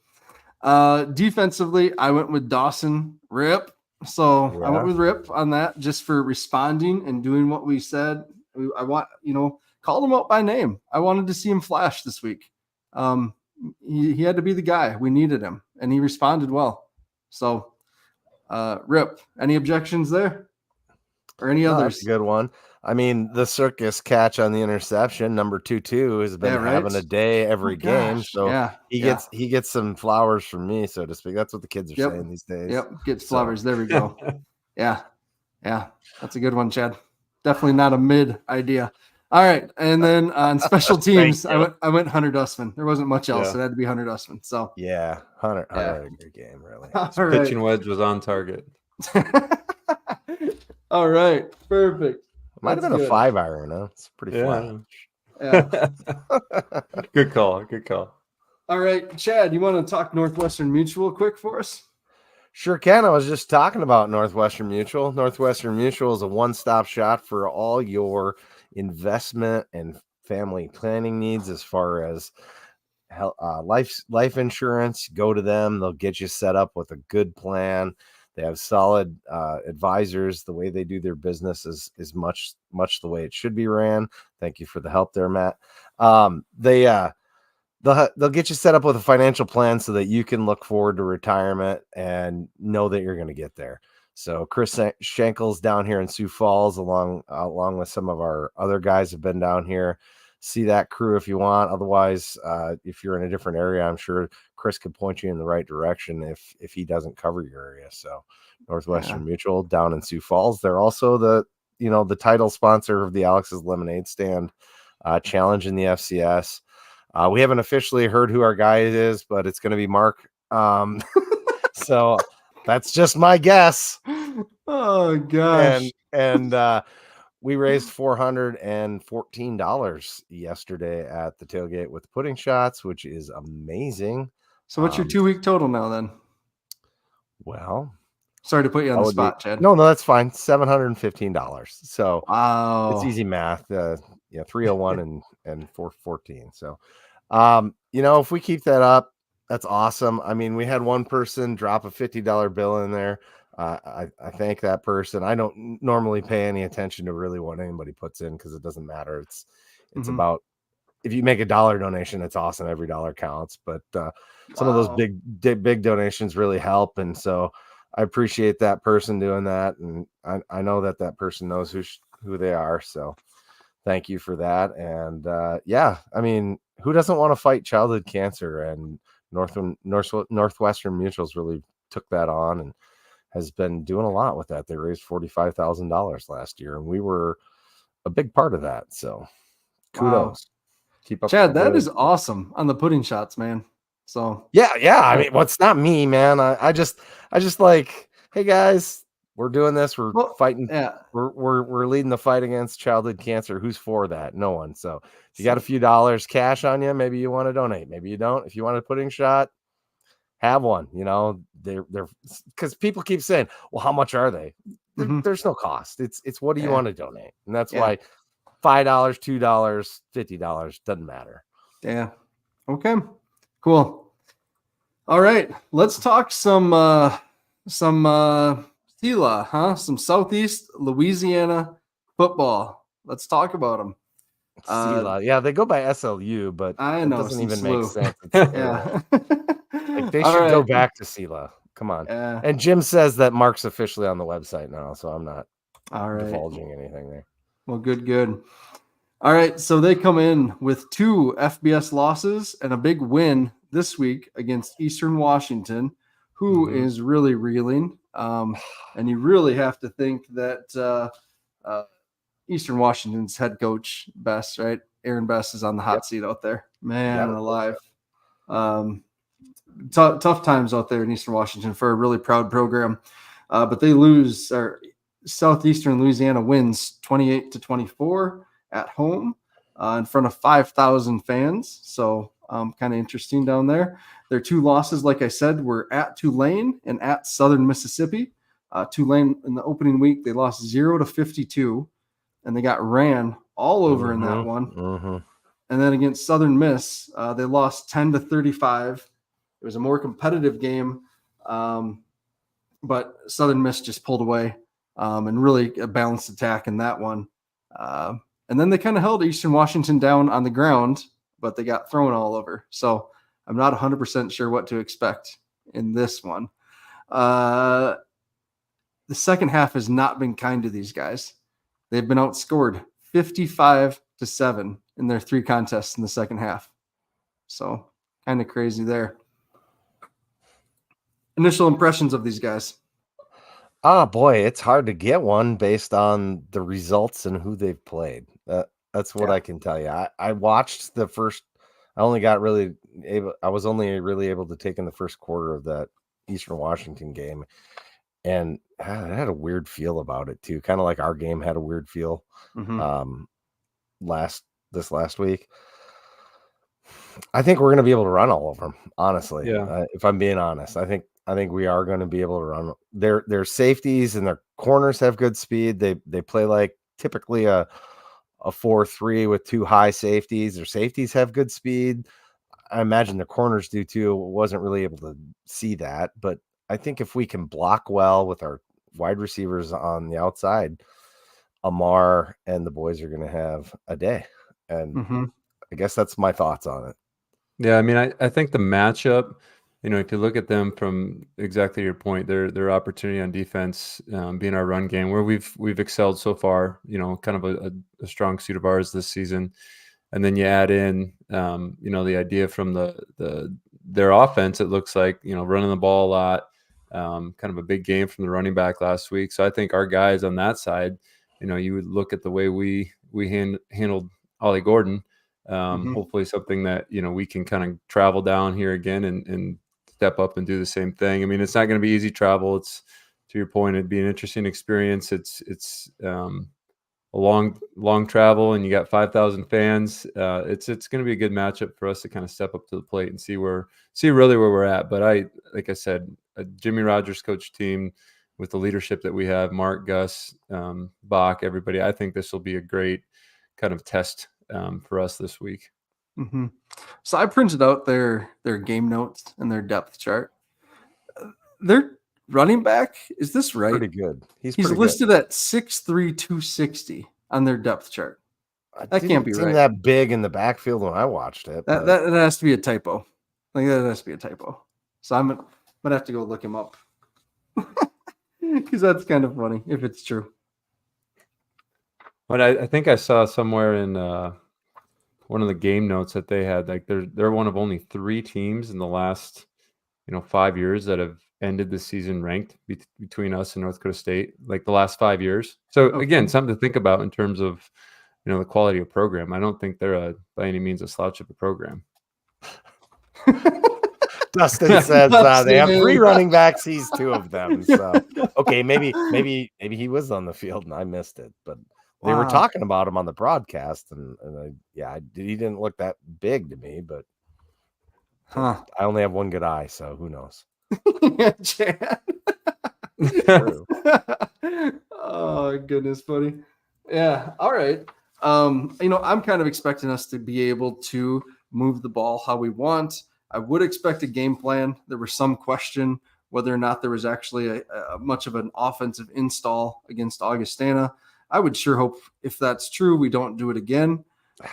Defensively, I went with Dawson Rip. So I went with Rip on that just for responding and doing what we said. I want, called him out by name. I wanted to see him flash this week. He had to be the guy. We needed him, and he responded well. So, Rip, any objections there? Or any others? That's a good one. I mean, the circus catch on the interception, number 2-2, has been having a day every game. So he gets some flowers from me, so to speak. That's what the kids are saying these days. Yep, gets flowers. There we go. Yeah, that's a good one, Chad. Definitely not a mid idea. All right, and then on special teams, I went Hunter Dustman. There wasn't much else. It had to be Hunter Dustman. So Hunter had a good game, really. Pitching wedge was on target. All right, perfect. Might have been a 5-iron, huh? It's pretty flat. Yeah. Good call. All right, Chad, you want to talk Northwestern Mutual quick for us? Sure can. I was just talking about Northwestern Mutual. Northwestern Mutual is a one-stop shop for all your investment and family planning needs as far as life insurance. Go to them. They'll get you set up with a good plan. They have solid advisors. The way they do their business is much the way it should be ran. Thank you for the help there, Matt. They'll get you set up with a financial plan so that you can look forward to retirement and know that you're going to get there. So Chris Schenkel's down here in Sioux Falls, along with some of our other guys have been down here. See that crew if you want. Otherwise, if you're in a different area, I'm sure Chris could point you in the right direction if he doesn't cover your area. So Northwestern Mutual down in Sioux Falls. They're also the title sponsor of the Alex's Lemonade Stand challenge in the FCS. We haven't officially heard who our guy is, but it's going to be Mark. So that's just my guess. Oh gosh. And we raised $414 yesterday at the tailgate with pudding shots, which is amazing. So what's your 2-week total now then? Well, sorry to put you on the spot, Chad. No, that's fine. $715. So wow, it's easy math. 301 and 414. So, if we keep that up, that's awesome. I mean, we had one person drop a $50 bill in there. I thank that person. I don't normally pay any attention to really what anybody puts in because it doesn't matter. It's about, if you make a $1 donation, it's awesome. Every dollar counts. But some of those big donations really help, and so I appreciate that person doing that, and I know that person knows who they are. So thank you for that. And I mean, who doesn't want to fight childhood cancer? And Northwestern Mutuals really took that on and has been doing a lot with that. They raised $45,000 last year, and we were a big part of that. So kudos. Wow. Keep up, Chad. That is awesome on the pudding shots, man. So yeah. I mean, it's not me, man. I just like, hey guys, we're doing this. We're fighting. Yeah. We're leading the fight against childhood cancer. Who's for that? No one. So if you got a few dollars cash on you, maybe you want to donate. Maybe you don't. If you want a pudding shot, have one. They're because people keep saying, well, how much are they? There's no cost. It's what do you want to donate? And that's why $5, $2, $50 doesn't matter. Yeah. Okay. Cool. All right. Let's talk some SELA, huh? Some Southeast Louisiana football. Let's talk about them. SELA. They go by SLU, but I know it doesn't even make sense. Yeah. Like they should go back to SELA. Come on. Yeah. And Jim says that Mark's officially on the website now, so I'm not divulging anything there. Well, good. All right, so they come in with 2 FBS losses and a big win this week against Eastern Washington, who is really reeling. And you really have to think that Eastern Washington's head coach, Bess, right? Aaron Bess is on the hot seat out there. Man alive. Tough times out there in Eastern Washington for a really proud program. But they lose, or Southeastern Louisiana wins 28-24 at home in front of 5,000 fans. So kind of interesting down there. Their 2 losses, like I said, were at Tulane and at Southern Mississippi. Tulane in the opening week, they lost 0-52, and they got ran all over in that one. And then against Southern Miss, they lost 10-35. It was a more competitive game, but Southern Miss just pulled away and really a balanced attack in that one. And then they kind of held Eastern Washington down on the ground, but they got thrown all over. So I'm not 100% sure what to expect in this one. The second half has not been kind to these guys. They've been outscored 55-7 in their 3 contests in the second half. So kind of crazy there. Initial impressions of these guys. Oh boy, it's hard to get one based on the results and who they've played. That's what I can tell you. I watched the first. I was only really able to take in the first quarter of that Eastern Washington game, and it had a weird feel about it too. Kind of like our game had a weird feel this last week. I think we're going to be able to run all over them. Honestly, if I'm being honest, I think I think we are going to be able to run. Their safeties and their corners have good speed. They play like typically a 4-3 with 2 high safeties. Their safeties have good speed. I imagine the corners do too. Wasn't really able to see that, but I think if we can block well with our wide receivers on the outside, Amar and the boys are going to have a day. And I guess that's my thoughts on it. Yeah, I mean, I think the matchup, if you look at them from exactly your point, their opportunity on defense, being our run game, where we've excelled so far, kind of a strong suit of ours this season. And then you add in, the idea from their offense, it looks like, running the ball a lot, kind of a big game from the running back last week. So I think our guys on that side, you would look at the way we handled Ollie Gordon. Hopefully something that, we can kind of travel down here again and step up and do the same thing. I mean, it's not going to be easy travel. It's, to your point, it'd be an interesting experience. It's a long travel, and you got 5,000 fans. It's going to be a good matchup for us to kind of step up to the plate and see really where we're at. But like I said, a Jimmy Rogers coach team with the leadership that we have, Mark, Gus, Bach, everybody, I think this will be a great kind of test for us this week. So I printed out their game notes and their depth chart. Their running back, is this right? Pretty good. He's listed at 6'3", 260 on their depth chart. That can't be right. That big in the backfield when I watched it. That has to be a typo. Like that has to be a typo. So I'm gonna have to go look him up because that's kind of funny if it's true. But I think I saw somewhere in one of the game notes that they had, like they're one of only 3 teams in the last 5 years that have ended the season ranked between us and North Dakota State, like the last 5 years. So again, something to think about in terms of the quality of program. I don't think they're by any means a slouch of a program. Dustin says they have 3 running backs. He's 2 of them. So okay, maybe he was on the field and I missed it, but they were talking about him on the broadcast, and he didn't look that big to me, but I only have one good eye, so who knows? Chad. Oh goodness, buddy. Yeah. All right. I'm kind of expecting us to be able to move the ball how we want. I would expect a game plan. There was some question whether or not there was actually a much of an offensive install against Augustana. I would sure hope if that's true, we don't do it again.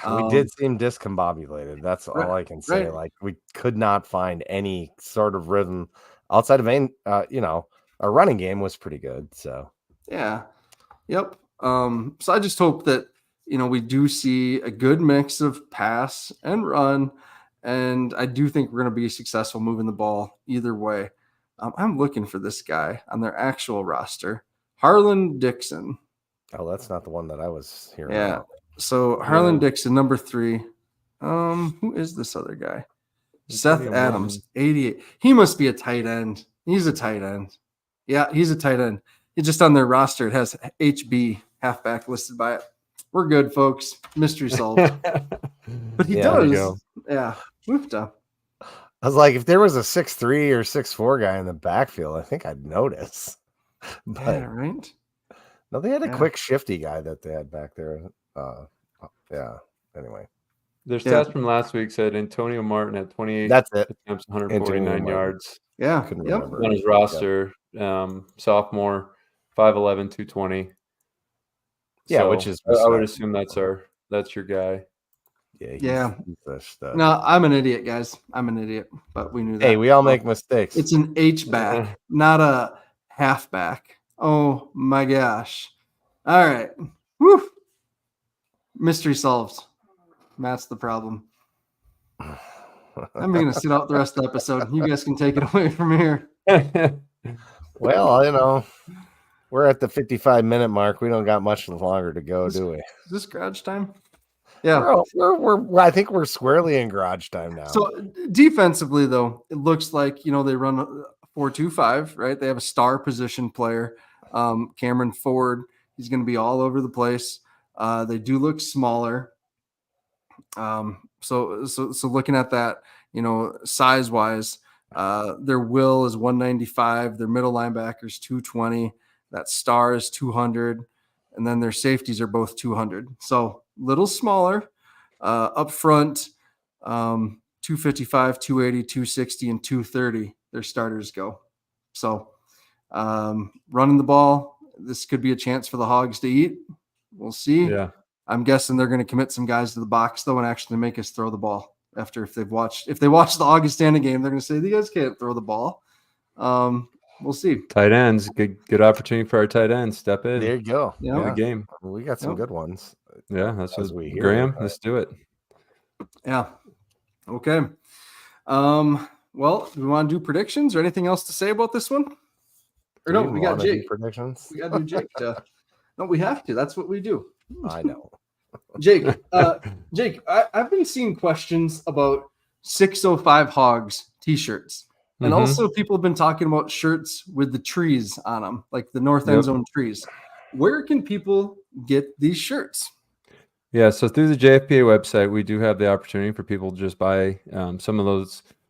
We did seem discombobulated. That's all I can say. Right. Like we could not find any sort of rhythm outside of our running game was pretty good. So yeah. Yep. So I just hope that, we do see a good mix of pass and run. And I do think we're going to be successful moving the ball either way. I'm looking for this guy on their actual roster, Harlan Dixon. Oh, that's not the one that I was hearing about. So Harlan Dixon, number 3. Who is this other guy? Seth Adams, 88. He must be a tight end. He's a tight end. Yeah, he's a tight end. It's just on their roster. It has HB, halfback, listed by it. We're good, folks. Mystery solved. But he does. Yeah. Whooped up. I was like, if there was a 6'3" or 6'4" guy in the backfield, I think I'd notice. But yeah, right. No, they had a quick, shifty guy that they had back there. Anyway. Their stats from last week said Antonio Martin had 28 That's it. attempts, 149 yards. Yeah. Couldn't remember. On his roster, sophomore, 5'11", 220. Yeah, so which is I would assume that's your guy. Yeah. No, I'm an idiot, guys. I'm an idiot, but we knew that. Hey, we all make mistakes. It's an H-back, not a halfback. Oh my gosh. All right. Woo. Mystery solved. That's the problem. I'm going to sit out the rest of the episode. You guys can take it away from here. Well, we're at the 55-minute mark. We don't got much longer to go, do we? Is this garage time? Yeah. I think we're squarely in garage time now. So defensively, though, it looks like, they run 4-2-5, right? They have a star position player. Cameron Ford, he's going to be all over the place. They do look smaller. So looking at that, size wise, Their will is 195. Their middle linebacker is 220. That star is 200. And then their safeties are both 200. So little smaller. Up front, 255, 280, 260, and 230, their starters go. So running the ball, this could be a chance for the Hogs to eat. We'll see. Yeah. I'm guessing they're going to commit some guys to the box, though, and actually make us throw the ball. If they watch the Augustana game, they're going to say, you guys can't throw the ball. We'll see. Tight ends, good opportunity for our tight ends. Step in. There you go. Yeah. The game. We got some good ones. Yeah, that's As what we hear. Graham. Let's do it. Yeah. Okay. Well, do we want to do predictions or anything else to say about this one? Or no, we got Jake. Predictions. We got to do Jake. No, we have to. That's what we do. I know. Jake, I've been seeing questions about 605 Hogs t-shirts. And also people have been talking about shirts with the trees on them, like the North End Zone trees. Where can people get these shirts? Yeah, so through the JFPA website, we do have the opportunity for people to just buy some of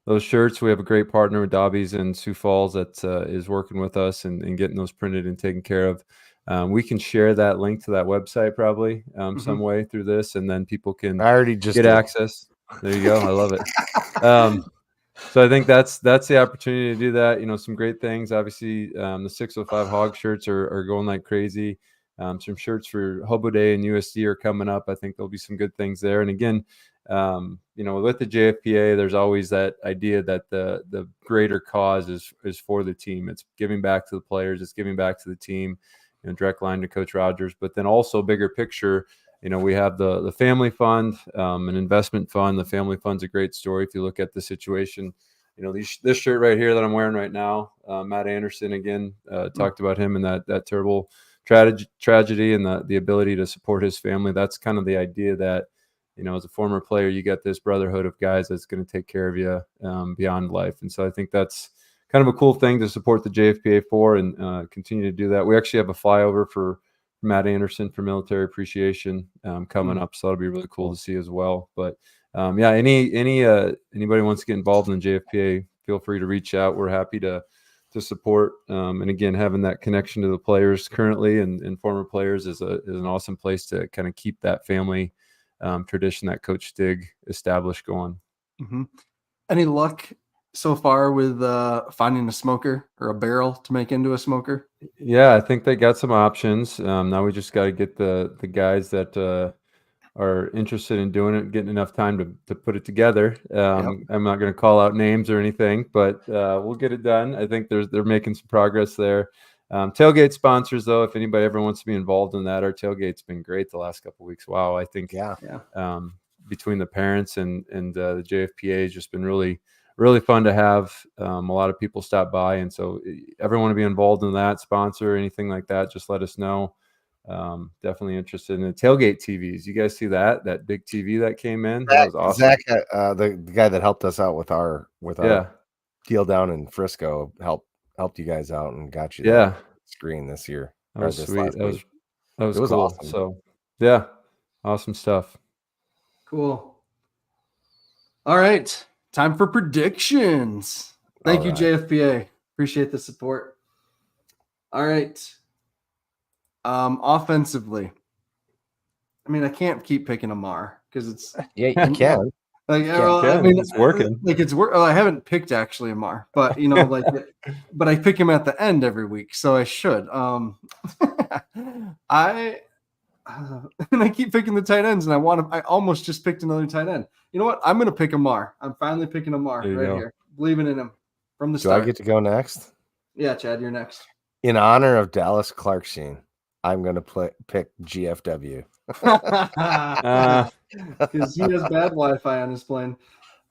those shirts. We have a great partner with Dobby's in Sioux Falls that is working with us and getting those printed and taken care of. We can share that link to that website probably some way through this, and then people can get access. There you go. I love it. So I think that's the opportunity to do that. Some great things. Obviously, the 605 Hog shirts are going like crazy. Some shirts for Hobo Day and USD are coming up. I think there'll be some good things there. And again, with the JFPA, there's always that idea that the greater cause is for the team. It's giving back to the players. It's giving back to the team. Direct line to Coach Rogers, but then also bigger picture. We have the family fund, an investment fund. The family fund's a great story. If you look at the situation, this shirt right here that I'm wearing right now, Matt Anderson, again, talked about him and that terrible tragedy and the ability to support his family. That's kind of the idea that, as a former player, you get this brotherhood of guys that's going to take care of you beyond life. And so I think that's kind of a cool thing to support the JFPA for and continue to do that. We actually have a flyover for Matt Anderson for military appreciation coming up, so that'll be really cool to see as well. But anybody wants to get involved in the JFPA, feel free to reach out. We're happy to support. And again, having that connection to the players currently and former players is an awesome place to kind of keep that family tradition that Coach Stig established going. Mm-hmm. Any luck so far with finding a smoker or a barrel to make into a smoker? Yeah, I think they got some options. Now we just got to get the guys that are interested in doing it, getting enough time to put it together. I'm not going to call out names or anything, but we'll get it done. I think they're making some progress there. Tailgate sponsors, though, if anybody ever wants to be involved in that, our tailgate's been great the last couple of weeks. Wow, I think between the parents and the JFPA has just been really fun to have. A lot of people stop by, and so everyone to be involved in that, sponsor anything like that, just let us know. Definitely interested in the tailgate TVs. You guys see that big TV that came in? That was awesome. Zach, the guy that helped us out with our deal down in Frisco, helped you guys out and got you the screen this year. That was sweet. That was cool. Awesome. So awesome stuff. Cool. All right. Time for predictions. Thank you, JFPA. Appreciate the support. All right. Offensively, I mean, I can't keep picking Amar because it's you can. Like, I mean, it's working. Like it's work. I haven't picked actually Amar, but but I pick him at the end every week, so I should. And I keep picking the tight ends, and I almost just picked another tight end. You know what? I'm going to pick Amar. I'm finally picking Amar here. Believing in him from the start. Do I get to go next? Yeah, Chad, you're next. In honor of Dallas Clarkson, I'm going to pick GFW. Because he has bad Wi-Fi on his plane.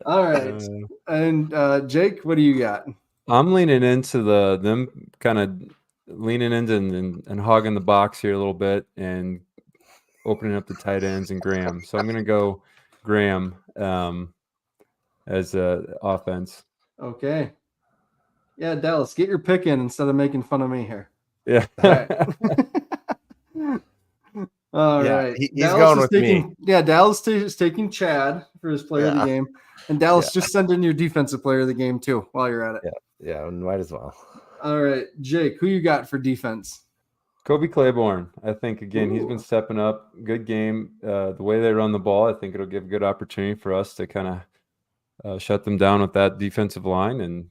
All right. And Jake, what do you got? I'm leaning into them kind of leaning into and hogging the box here a little bit and opening up the tight ends and Graham. So I'm going to go Graham as offense. Okay. Yeah, Dallas, get your pick in instead of making fun of me here. Yeah. All right. All right. He's going with me. Yeah, Dallas is taking Chad for his player of the game. And Dallas, just send in your defensive player of the game too while you're at it. Yeah, might as well. All right, Jake, who you got for defense? Kobe Claiborne. I think, again, he's been stepping up. Good game. The way they run the ball, I think it'll give good opportunity for us to kind of shut them down with that defensive line. And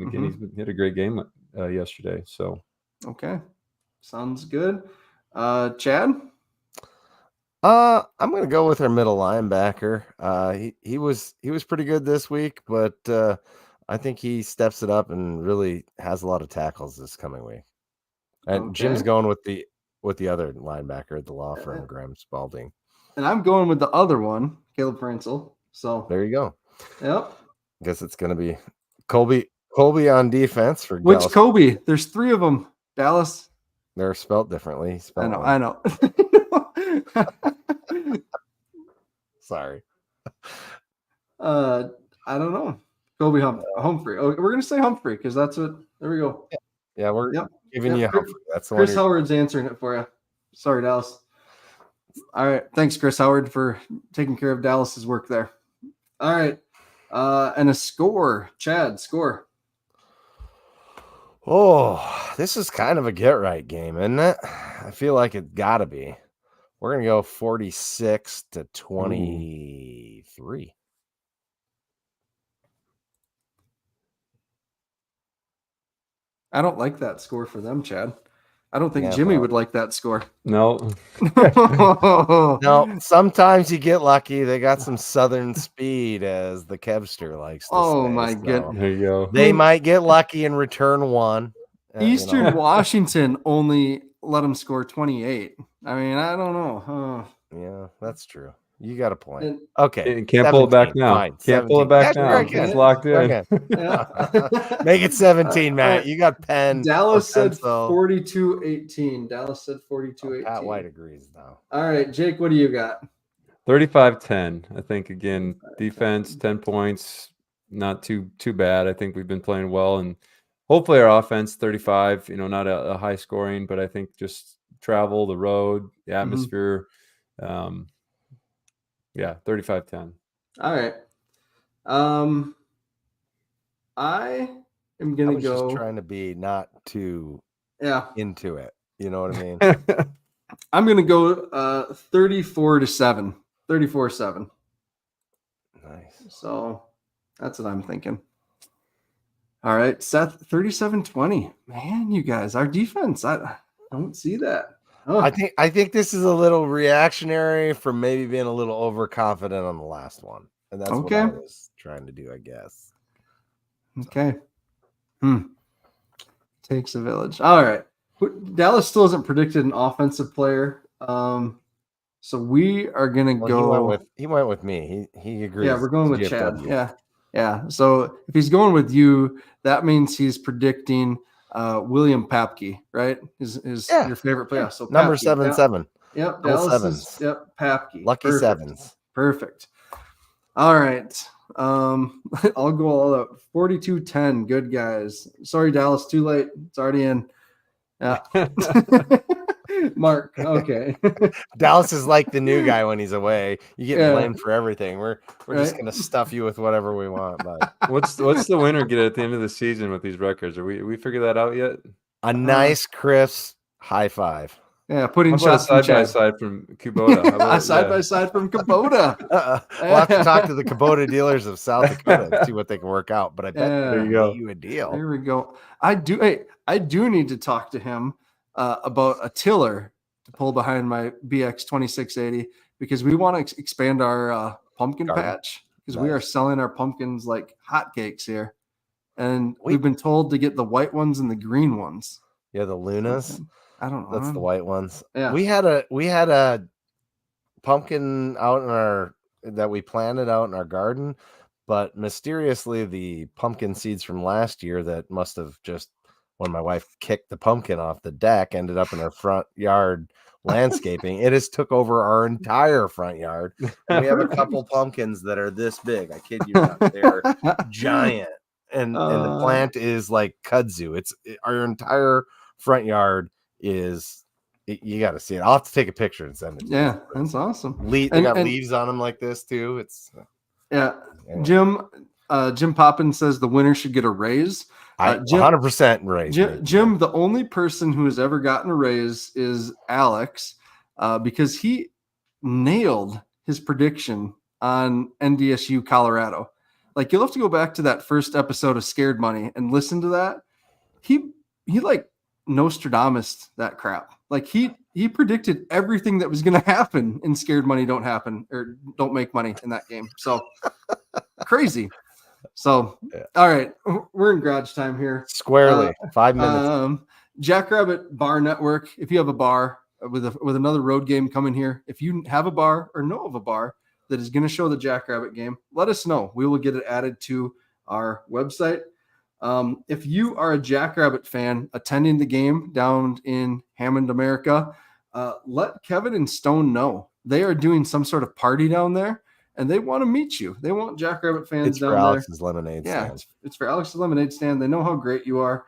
again, he had a great game yesterday. So, okay, sounds good. Chad? I'm gonna go with our middle linebacker. He was pretty good this week, but I think he steps it up and really has a lot of tackles this coming week. And Jim's going with the other linebacker at the law firm, Graham Spalding. And I'm going with the other one, Caleb Prinzel. So there you go. Yep. Guess it's gonna be Colby on defense for which Dallas. Kobe? There's 3 of them. Dallas. They're spelled differently. I know. Sorry. I don't know. Kobe Humphrey. Oh, we're gonna say Humphrey because that's what. There we go. Yeah, we're giving you Humphrey. That's the Chris Howard's answering it for you. Sorry, Dallas. All right. Thanks, Chris Howard, for taking care of Dallas's work there. All right. And a score. Chad, score. Oh, this is kind of a get-right game, isn't it? I feel like it got to be. We're going to go 46-23. I don't like that score for them, Chad. I don't think Jimmy would like that score. No. No, sometimes you get lucky. They got some southern speed, as the Kevster likes to say. Oh, my goodness. There you go. They might get lucky and return one. Eastern Washington only let them score 28. I mean, I don't know. Yeah, that's true. You got a point. Okay. Can't pull it back now. Fine, can't pull it back now. It's locked in. Make it 17, Matt. You got pen. Dallas said 42-18. Dallas said 42-18. Pat White agrees now. All right, Jake, what do you got? 35-10. I think, again, defense, 10 points, not too bad. I think we've been playing well, and hopefully our offense, 35, not a high scoring, but I think just travel, the road, the atmosphere. 35-10. All right. I am going to go. Just trying to be not too into it. You know what I mean? I'm going to go 34-7. 34-7. Nice. So that's what I'm thinking. All right, Seth, 37-20. Man, you guys, our defense, I don't see that. Oh. I think this is a little reactionary from maybe being a little overconfident on the last one. And that's what I was trying to do, I guess. Okay. Takes a village. All right. Dallas still hasn't predicted an offensive player. So we are gonna go. He went with me. He agrees. Yeah, we're going with Chad. Yeah. So if he's going with you, that means he's predicting William Papke, right? Is your favorite player? So number Papke. 7-7. Yep. Dallas. Papke. Lucky Perfect. sevens. Perfect. All right. I'll go all out. 42-10. Good guys. Sorry, Dallas. Too late. It's already in. Yeah. Mark. Okay. Dallas is like the new guy when he's away. You get blamed for everything. We're just gonna stuff you with whatever we want. But what's the winner get at the end of the season with these records? Are we figured that out yet? A nice crisp high five. Yeah, putting shots side by side from Kubota. Side by side from Kubota. We'll have to talk to the Kubota dealers of South Dakota and see what they can work out. But I bet there you go. You a deal. There we go. I do need to talk to him about a tiller to pull behind my BX 2680 because we want to expand our pumpkin patch because we are selling our pumpkins like hotcakes here, and we've been told to get the white ones and the green ones. Yeah, the Lunas. I don't know. That's the white ones. Yeah. We had a pumpkin out that we planted out in our garden, but mysteriously the pumpkin seeds from last year that must have just when my wife kicked the pumpkin off the deck ended up in our front yard landscaping. It has took over our entire front yard. And we have a couple pumpkins that are this big. I kid you not. They're giant. And the plant is like kudzu. Our entire front yard is you got to see it. I'll have to take a picture and send it to you. That's awesome. They got leaves on them like this too. Yeah. Anyway. Jim Poppin says the winner should get a raise. I 100% raise. Jim, the only person who has ever gotten a raise is Alex, because he nailed his prediction on NDSU Colorado. Like, you'll have to go back to that first episode of Scared Money and listen to that. He like Nostradamus that crap. Like, he predicted everything that was going to happen in Scared Money Don't Happen or Don't Make Money in that game. So crazy. So, all right, we're in garage time here. Squarely, 5 minutes. Jackrabbit Bar Network. If you have a bar with another road game coming here, if you have a bar or know of a bar that is going to show the Jackrabbit game, let us know. We will get it added to our website. If you are a Jackrabbit fan attending the game down in Hammond, America, let Kevin and Stone know. They are doing some sort of party down there, and they want to meet you. They want Jackrabbit fans it's down for there. Alex's Lemonade stand. Yeah, it's for Alex's Lemonade stand. They know how great you are.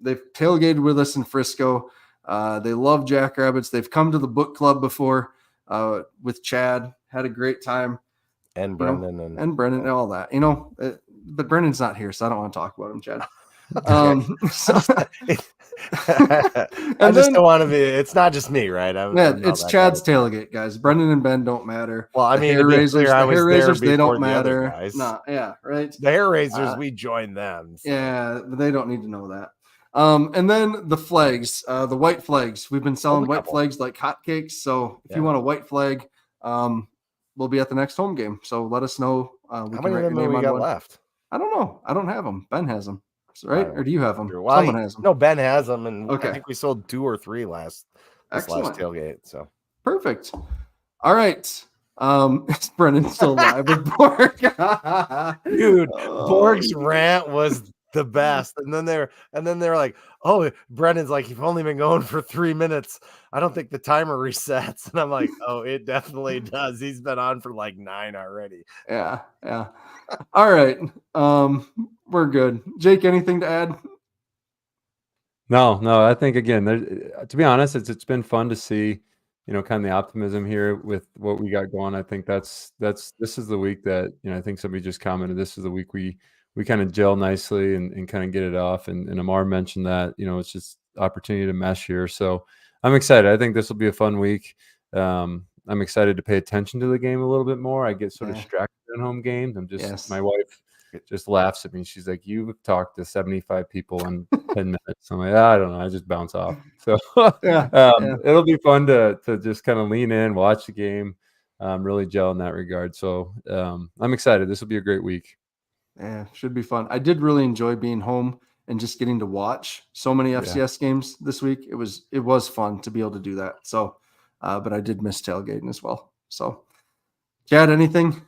They've tailgated with us in Frisco. They love Jackrabbits. They've come to the book club before with Chad. Had a great time. And Brendan and Brendan and all that. But Brendan's not here, so I don't want to talk about him, Chad. I just don't want to be. It's not just me, right? It's Chad's tailgate, guys. Brendan and Ben don't matter. Well, I mean, the hair raisers, they don't matter. Right. The hair raisers, we joined them. So. Yeah, but they don't need to know that. And then the flags, the white flags. We've been selling white flags like hotcakes. So if you want a white flag, we'll be at the next home game. So let us know. How many of them we got left? I don't know. I don't have them. Ben has them. Right? Or do you have them? Well, someone has them. No, Ben has them, and okay. I think we sold 2 or 3 last tailgate. So perfect. All right. Is Brendan still alive with Borg? Dude, Borg's rant was the best. And then they're like, oh, Brendan's like, you've only been going for 3 minutes. I don't think the timer resets. And I'm like, oh, it definitely does. He's been on for like 9 already. Yeah. All right. We're good. Jake, anything to add? No. I think again, to be honest, it's been fun to see, kind of the optimism here with what we got going. I think this is the week that, I think somebody just commented, this is the week we kind of gel nicely and kind of get it off. And Amar mentioned that, it's just opportunity to mesh here. So I'm excited. I think this will be a fun week. I'm excited to pay attention to the game a little bit more. I get sort of distracted in home games. My wife just laughs at me. She's like, you've talked to 75 people in 10 minutes. I'm like, I don't know. I just bounce off. So it'll be fun to just kind of lean in, watch the game, really gel in that regard. So I'm excited. This will be a great week. Yeah, should be fun. I did really enjoy being home and just getting to watch so many FCS games this week. It was fun to be able to do that. So, but I did miss tailgating as well. So, Chad, anything?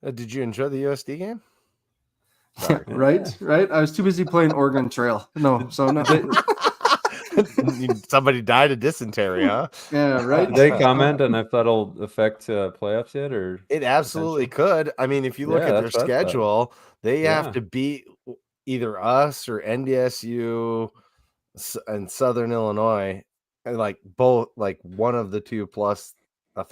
Did you enjoy the USD game? Yeah, right. I was too busy playing Oregon Trail. No. Somebody died of dysentery, huh? Yeah, right. Did they comment on if that'll affect playoffs yet, or it absolutely could. I mean, if you look at their schedule, they have to beat either us or NDSU and Southern Illinois, and like both, like one of the two plus a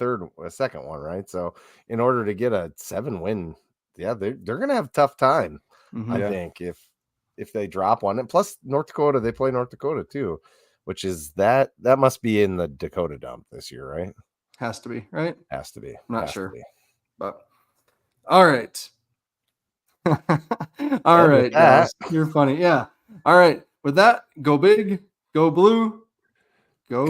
second one, right? So in order to get a 7-win, they're gonna have a tough time. I think if they drop one, and plus North Dakota, they play North Dakota too, which is that must be in the Dakota dump this year, right? Has to be, right? Has to be. I'm not sure, but all right. All right, guys. You're funny. Yeah. All right. With that, go big, go blue, go.